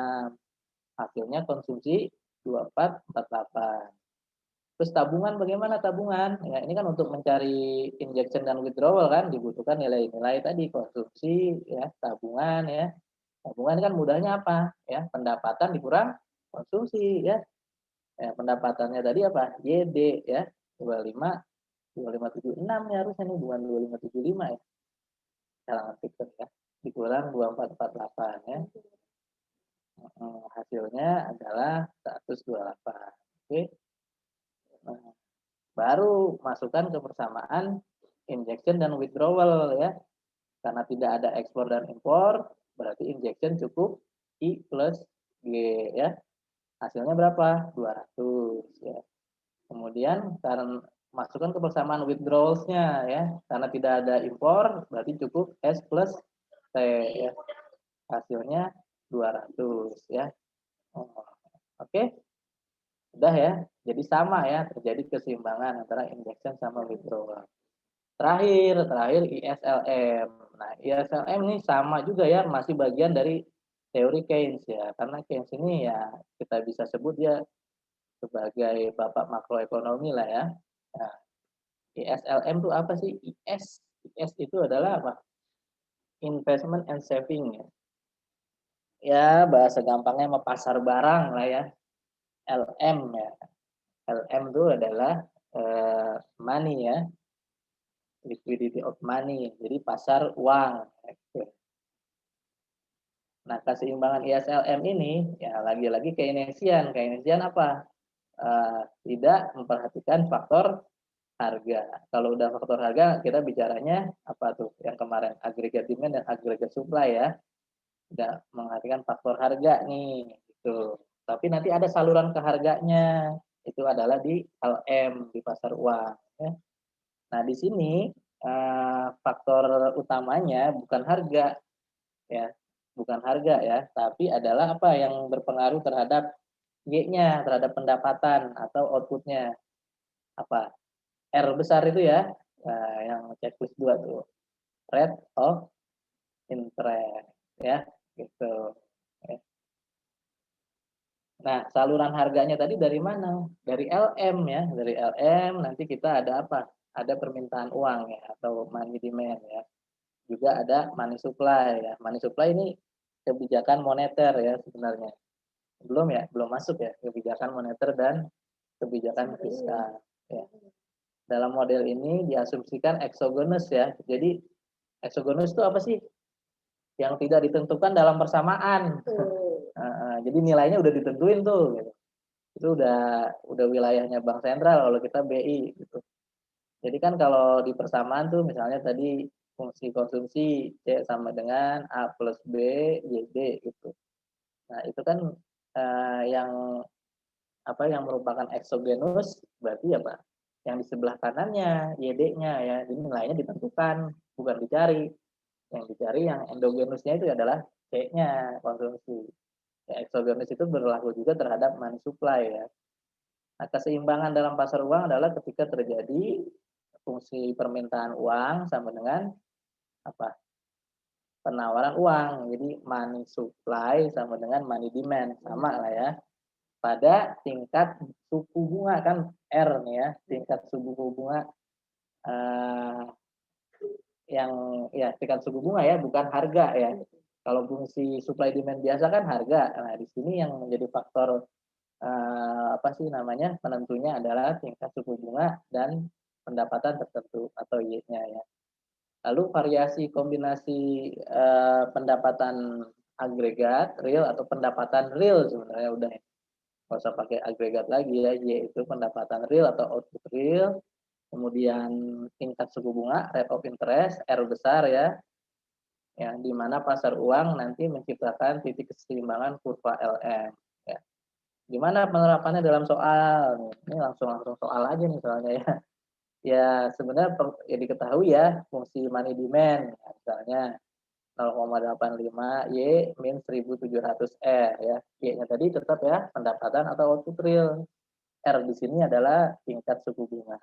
Hasilnya konsumsi 2448. Terus tabungan bagaimana tabungan? Ya, ini kan untuk mencari injection dan withdrawal kan dibutuhkan nilai-nilai tadi konsumsi ya, tabungan ya. Tabungan kan mudahnya apa? Ya, pendapatan dikurang konsumsi ya. Ya, pendapatannya tadi apa? YD ya. 2576 ya harusnya nih, bukan 2575 ya. Salah ngetik ya. Dikurang 2448 ya. Hasilnya adalah 128. Oke. Nah, baru masukkan ke persamaan injection dan withdrawal ya. Karena tidak ada ekspor dan impor, berarti injection cukup I plus G ya. Hasilnya berapa? 200 ya. Kemudian karena masukkan ke persamaan withdrawals-nya ya. Karena tidak ada impor, berarti cukup S plus T ya. Hasilnya 200 ya. Oke. Udah ya. Jadi sama ya, terjadi keseimbangan antara injection sama withdrawal. Terakhir ISLM. Nah, ISLM ini sama juga ya, masih bagian dari teori Keynes ya. Karena Keynes ini ya kita bisa sebut dia sebagai bapak makroekonomi lah ya. Nah, ISLM itu apa sih? IS itu adalah apa? Investment and saving ya. Ya, bahasa gampangnya sama pasar barang lah ya. LM ya. LM itu adalah money ya. Liquidity of money. Jadi pasar uang. Nah, keseimbangan ISLM ini ya lagi-lagi Keynesian. Keynesian apa? Tidak memperhatikan faktor harga. Kalau udah faktor harga, kita bicaranya apa tuh? Yang kemarin aggregate demand dan aggregate supply ya. Tidak memperhatikan faktor harga nih, gitu. Tapi nanti ada saluran ke harganya. Itu adalah di LM, di pasar uang. Ya. Nah, di sini faktor utamanya bukan harga, ya, bukan harga ya, tapi adalah apa yang berpengaruh terhadap Y-nya, terhadap pendapatan atau outputnya. Apa? R besar itu ya, nah, yang checklist 2 tuh, rate of interest ya, gitu. Nah, saluran harganya tadi dari mana? Dari LM ya, dari LM nanti kita ada apa? Ada permintaan uang ya, atau money demand ya. Juga ada money supply ya. Money supply ini kebijakan moneter ya sebenarnya. Belum ya, belum masuk ya kebijakan moneter dan kebijakan fiskal ya. Dalam model ini diasumsikan exogenous ya. Jadi exogenous itu apa sih? Yang tidak ditentukan dalam persamaan. Jadi nilainya udah ditentuin tuh gitu. Itu udah wilayahnya bank sentral kalau kita BI gitu. Jadi kan kalau di persamaan tuh misalnya tadi fungsi konsumsi C sama dengan A plus B YD gitu. Nah, itu kan yang apa yang merupakan eksogenus berarti apa? Yang di sebelah kanannya, YD-nya ya. Jadi nilainya ditentukan, bukan dicari. Yang dicari yang endogenusnya itu adalah C-nya, konsumsi. Ya, eksogenus itu berlaku juga terhadap money supply ya. Nah, keseimbangan dalam pasar uang adalah ketika terjadi fungsi permintaan uang sama dengan apa? Penawaran uang. Jadi money supply sama dengan money demand, sama lah ya. Pada tingkat suku bunga kan R nih ya, tingkat suku bunga yang ya tingkat suku bunga ya, bukan harga ya. Kalau fungsi supply demand biasa kan harga. Nah, di sini yang menjadi faktor apa sih namanya penentunya adalah tingkat suku bunga dan pendapatan tertentu atau Y-nya ya. Lalu variasi kombinasi pendapatan agregat real atau pendapatan real sebenarnya udah nggak usah pakai agregat lagi ya, yaitu pendapatan real atau output real, kemudian tingkat suku bunga rate of interest R besar ya, di mana pasar uang nanti menciptakan titik keseimbangan kurva LM ya. Gimana penerapannya dalam soal? Ini langsung soal aja nih soalnya ya. Ya sebenarnya ya diketahui ya fungsi money demand misalnya 0,85 Y min 1700 R ya. Y-nya tadi tetap ya pendapatan atau output real. R di sini adalah tingkat suku bunga.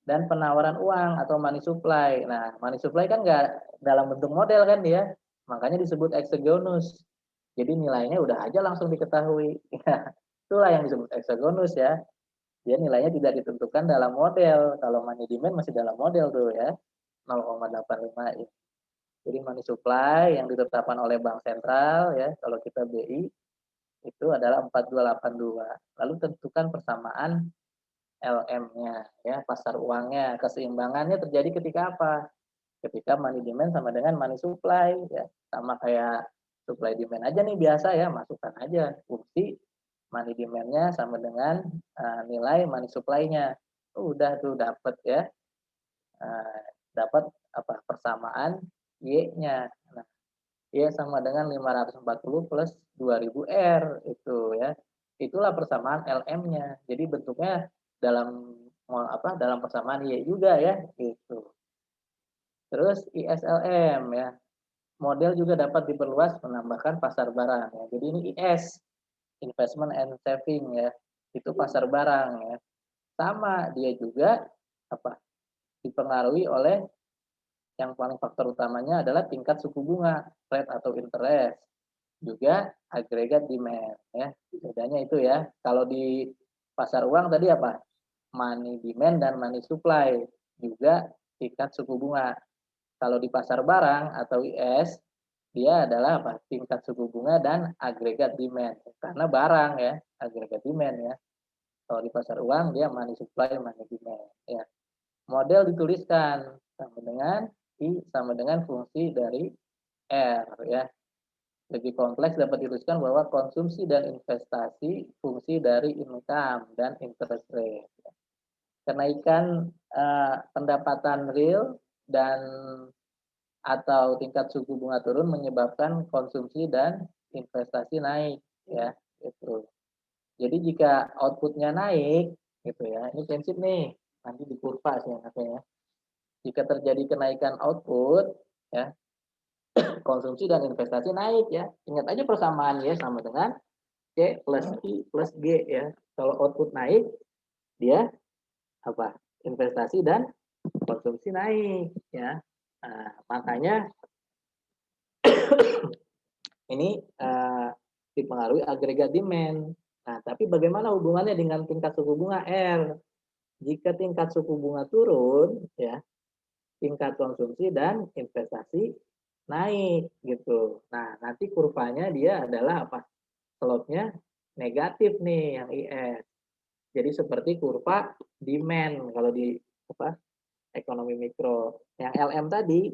Dan penawaran uang atau money supply. Nah, money supply kan nggak dalam bentuk model kan dia, makanya disebut exogenous. Jadi nilainya udah aja langsung diketahui. Itulah yang disebut exogenous ya. Dia nilainya tidak ditentukan dalam model. Kalau money demand masih dalam model tuh ya, 0,85 ini. Jadi money supply yang ditetapkan oleh Bank Sentral ya, kalau kita BI itu adalah 4282. Lalu tentukan persamaan LM-nya ya, pasar uangnya. Keseimbangannya terjadi ketika apa? Ketika money demand sama dengan money supply ya. Sama kayak supply demand aja nih biasa ya, masukkan aja fungsi money demand-nya sama dengan nilai money supply-nya. Udah tuh dapat ya. Dapat apa? Persamaan Y-nya. Nah, Y sama dengan 540 plus 2000 R itu ya. Itulah persamaan LM-nya. Jadi bentuknya dalam dalam persamaan Y juga ya gitu. Terus ISLM ya. Model juga dapat diperluas menambahkan pasar barang ya. Jadi ini IS, investment and saving ya. Itu pasar barang ya. Sama dia juga apa? Dipengaruhi oleh yang paling faktor utamanya adalah tingkat suku bunga, rate atau interest, juga agregat demand ya. Bedanya itu ya. Kalau di pasar uang tadi apa? Money demand dan money supply, juga tingkat suku bunga. Kalau di pasar barang atau IS, dia adalah apa? Tingkat suku bunga dan agregat demand. Karena barang ya, agregat demand ya. Kalau di pasar uang dia money supply, money demand ya. Model dituliskan sama dengan I sama dengan fungsi dari R ya. Lebih kompleks dapat dituliskan bahwa konsumsi dan investasi fungsi dari income dan interest rate. Kenaikan pendapatan real dan atau tingkat suku bunga turun menyebabkan konsumsi dan investasi naik ya itu. Jadi jika outputnya naik gitu ya, ini prinsip nih nanti di kurva sih ya. Jika terjadi kenaikan output ya, konsumsi dan investasi naik ya. Ingat aja persamaan ya sama dengan C plus I plus G ya. Kalau output naik, dia apa? Investasi dan konsumsi naik ya. Nah, makanya ini dipengaruhi agregat demand. Nah, tapi bagaimana hubungannya dengan tingkat suku bunga R? Jika tingkat suku bunga turun, ya, tingkat konsumsi dan investasi naik gitu. Nah, nanti kurvanya dia adalah apa? Slope-nya negatif nih yang IS. Jadi seperti kurva demand kalau di apa? Ekonomi mikro. Yang LM tadi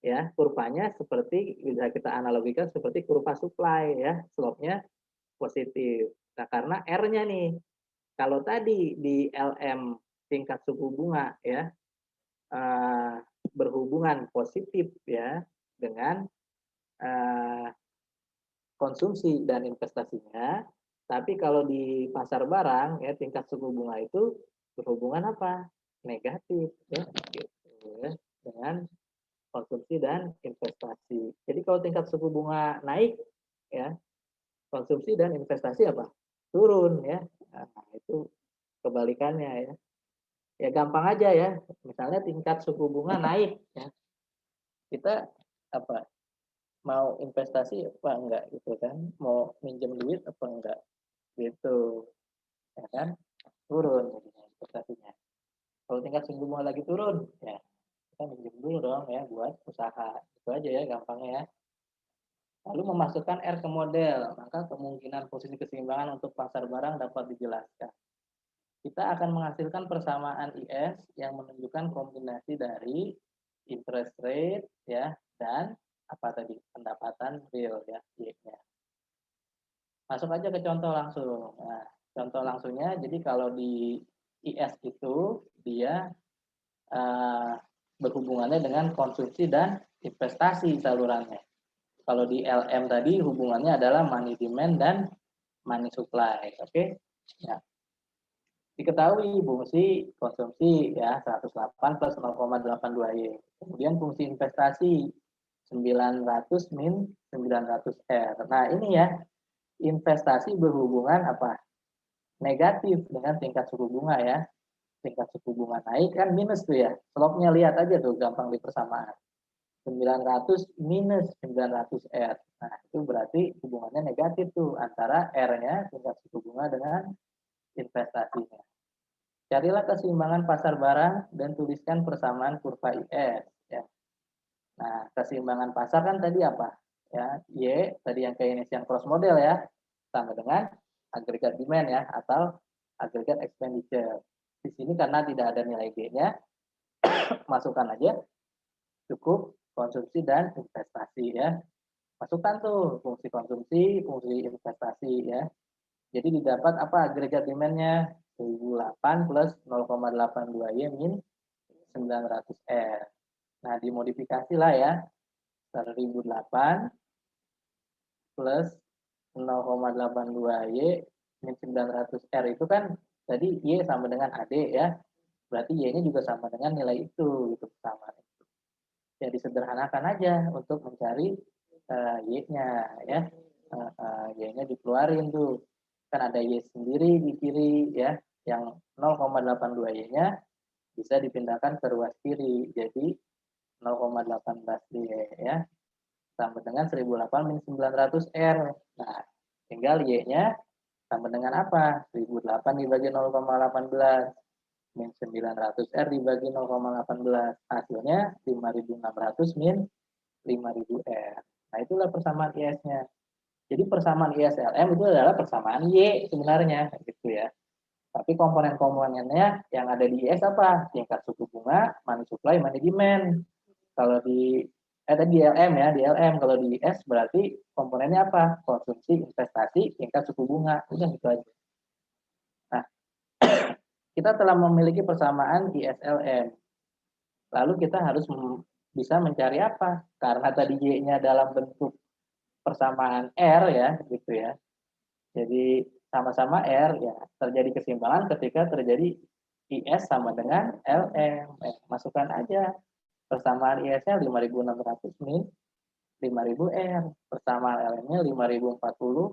ya, kurvanya seperti bisa kita analogikan seperti kurva supply ya, slope-nya positif. Nah, karena R-nya nih, kalau tadi di LM tingkat suku bunga ya berhubungan positif ya dengan konsumsi dan investasinya, Tapi kalau di pasar barang ya tingkat suku bunga itu berhubungan apa? Negatif ya, gitu ya, dengan konsumsi dan investasi. Jadi kalau tingkat suku bunga naik ya, konsumsi dan investasi apa? Turun ya. Nah, itu kebalikannya ya. Ya gampang aja ya. Misalnya tingkat suku bunga naik ya. Kita apa? Mau investasi apa enggak gitu kan? Mau minjem duit apa enggak? Gitu. Ya kan? Turun jadinya investasinya. Kalau tingkat suku bunga lagi turun, ya kita minjem dulu dong ya buat usaha. Itu aja ya gampangnya ya. Lalu memasukkan R ke model, maka kemungkinan posisi keseimbangan untuk pasar barang dapat dijelaskan. Kita akan menghasilkan persamaan IS yang menunjukkan kombinasi dari interest rate ya dan apa tadi pendapatan real ya Y-nya. Masuk aja ke contoh langsung. Nah, contoh langsungnya jadi kalau di IS itu dia berhubungannya dengan konsumsi dan investasi salurannya. Kalau di LM tadi hubungannya adalah money demand dan money supply. Oke. Ya. Diketahui fungsi konsumsi ya 108 plus 0,82 Y. Kemudian fungsi investasi 900 min 900 R. Nah, ini ya investasi berhubungan apa? Negatif dengan tingkat suku bunga ya. Tingkat suku bunga naik kan minus tuh ya. Slope-nya lihat aja tuh gampang di persamaan. 900 minus 900 R. Nah, itu berarti hubungannya negatif tuh antara R-nya tingkat suku bunga dengan investasinya. Carilah keseimbangan pasar barang dan tuliskan persamaan kurva IS ya. Nah, keseimbangan pasar kan tadi apa? Ya, Y tadi yang Keynesian cross model ya, sama dengan agregat demand ya atau agregat expenditure. Di sini karena tidak ada nilai G-nya, masukkan aja cukup konsumsi dan investasi ya. Masukkan tuh fungsi konsumsi, fungsi investasi ya. Jadi didapat apa agregat demand-nya 1008 plus 0,82 Y min 900 R. Nah, dimodifikasi lah ya. 1008 plus 0,82 Y min 900 R itu kan tadi Y sama dengan AD ya. Berarti Y-nya juga sama dengan nilai itu gitu sama. Ya disederhanakan aja untuk mencari Y-nya ya. Y-nya dikeluarin tuh. Kan ada Y sendiri di kiri ya. Yang 0,82 Y-nya bisa dipindahkan ke ruas kiri. Jadi 0,18 Y ya. Sama dengan 1008 min 900 R. Nah, tinggal Y-nya sama dengan apa? 1008 dibagi 0,18 min 900 R dibagi 0,18. Hasilnya 5600 min 5000 R. Nah, itulah persamaan IS-nya. Jadi persamaan ISLM itu adalah persamaan Y sebenarnya gitu ya. Tapi komponen-komponennya yang ada di IS apa? Tingkat suku bunga, money supply, money demand. Kalau di tadi di LM ya, di LM kalau di IS berarti komponennya apa? Konsumsi, investasi, tingkat suku bunga. Udah gitu aja. Nah, kita telah memiliki persamaan ISLM. Lalu kita harus bisa mencari apa? Karena tadi Y-nya dalam bentuk persamaan R ya, gitu ya. Jadi sama-sama R ya, terjadi keseimbangan ketika terjadi IS sama dengan LM. Masukkan aja persamaan IS-nya 5600 min 5000 R. Persamaan LM-nya 5040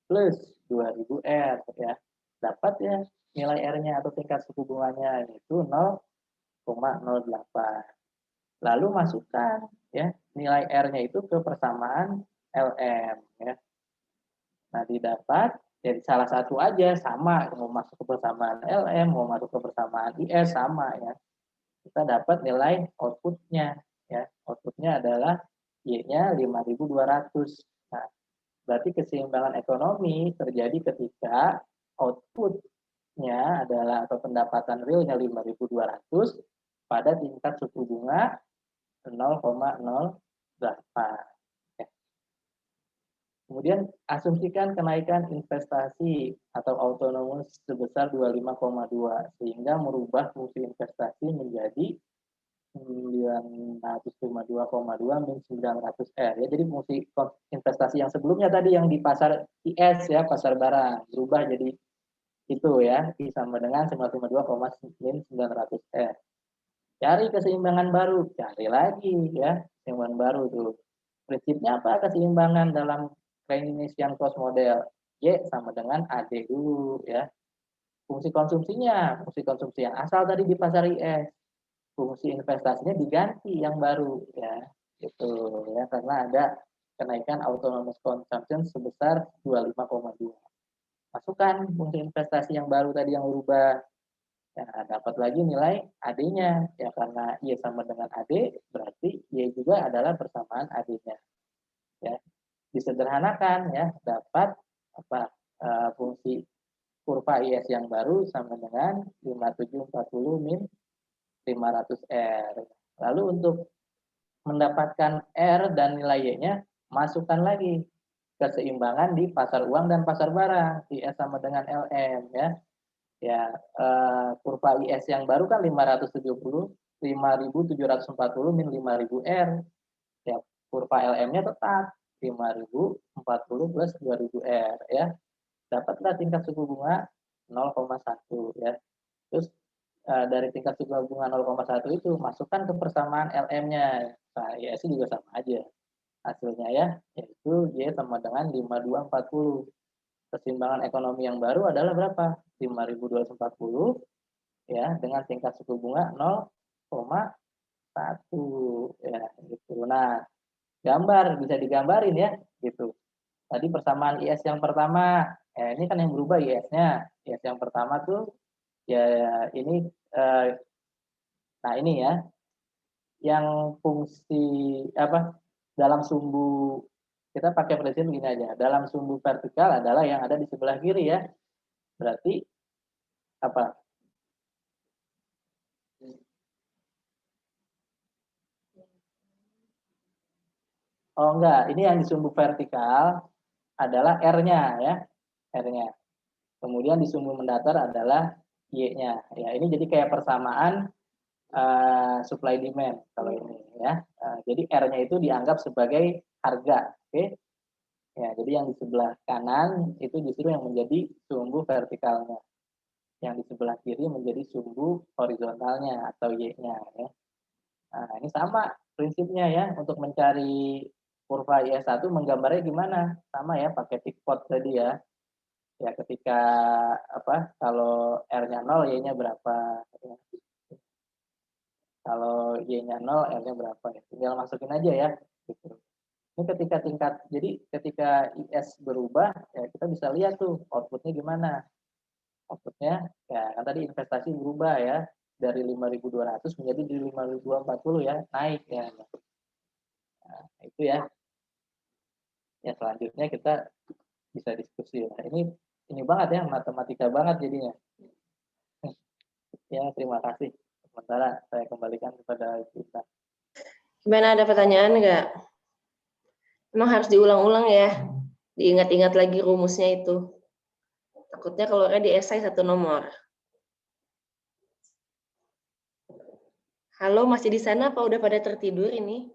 plus 2000 R ya. Dapat ya nilai R-nya atau tingkat suku bunganya itu 0,08. Lalu masukkan ya nilai R-nya itu ke persamaan LM ya. Nah, didapat jadi salah satu aja sama mau masuk ke persamaan LM, mau masuk ke persamaan IS sama ya. Kita dapat nilai outputnya ya. Outputnya adalah Y-nya 5200. Nah, berarti keseimbangan ekonomi terjadi ketika outputnya adalah atau pendapatan realnya 5200 pada tingkat suku bunga 0,08. Kemudian asumsikan kenaikan investasi atau autonomous sebesar 25,2 sehingga merubah fungsi investasi menjadi 952,2 min 900 R ya. Jadi fungsi investasi yang sebelumnya tadi yang di pasar IS ya, pasar barang berubah jadi itu ya, I sama dengan 952, min 900 R. Cari keseimbangan baru, cari lagi ya keseimbangan baru tuh. Prinsipnya apa keseimbangan dalam Keynesian cost model? Y sama dengan AD dulu ya. Fungsi konsumsi yang asal tadi di pasar IS. Fungsi investasinya diganti yang baru ya. Itu ya karena ada kenaikan autonomous consumption sebesar 25,2. Masukkan fungsi investasi yang baru tadi yang berubah. Ya, dapat lagi nilai AD-nya. Ya, karena Y sama dengan AD, berarti Y juga adalah persamaan AD-nya. Ya, disederhanakan ya, dapat apa fungsi kurva IS yang baru sama dengan 5740 min 500 R. Lalu untuk mendapatkan R dan nilai Y-nya, masukkan lagi keseimbangan di pasar uang dan pasar barang. IS sama dengan LM ya. Ya, kurva IS yang baru kan 570, 5.740 min 5.000 R. Ya, kurva LM-nya tetap 5.040 plus 2.000 R ya. Dapatlah tingkat suku bunga 0,1 ya. Terus dari tingkat suku bunga 0,1 itu masukkan ke persamaan LM-nya. Nah, IS juga sama aja hasilnya ya, yaitu Y sama dengan 5240. Keseimbangan ekonomi yang baru adalah berapa? 5.240 ya dengan tingkat suku bunga 0,1 ya gitu. Nah, gambar bisa digambarin ya gitu. Tadi persamaan IS yang pertama, ini kan yang berubah IS-nya. IS yang pertama tuh ya ini nah ini ya yang fungsi apa dalam sumbu kita pakai prinsip gini aja. Dalam sumbu vertikal adalah yang ada di sebelah kiri ya. Berarti apa? Oh enggak, ini yang di sumbu vertikal adalah R-nya ya. R-nya. Kemudian di sumbu mendatar adalah Y-nya. Ya, ini jadi kayak persamaan supply demand kalau ini ya. Jadi R-nya itu dianggap sebagai harga, oke? Ya, jadi yang di sebelah kanan itu justru yang menjadi sumbu vertikalnya. Yang di sebelah kiri menjadi sumbu horizontalnya atau Y-nya ya. Nah, ini sama prinsipnya ya untuk mencari kurva IS1 menggambarnya gimana? Sama ya pakai tick plot tadi ya. Ya ketika apa kalau R-nya 0, Y-nya berapa ya. Kalau Y-nya 0, R-nya berapa ya. Tinggal masukin aja ya gitu. Ini ketika ketika IS berubah ya kita bisa lihat tuh outputnya gimana. Outputnya ya kan tadi investasi berubah ya dari 5.200 menjadi 5.240 ya, naik ya. Nah, itu ya. Ya selanjutnya kita bisa diskusi. Nah, ini banget ya, matematika banget jadinya. Ya, terima kasih. Sementara saya kembalikan kepada kita. Gimana, ada pertanyaan nggak? Emang harus diulang-ulang ya, diingat-ingat lagi rumusnya itu. Takutnya keluarnya di esai satu nomor. Halo, masih di sana apa udah pada tertidur ini?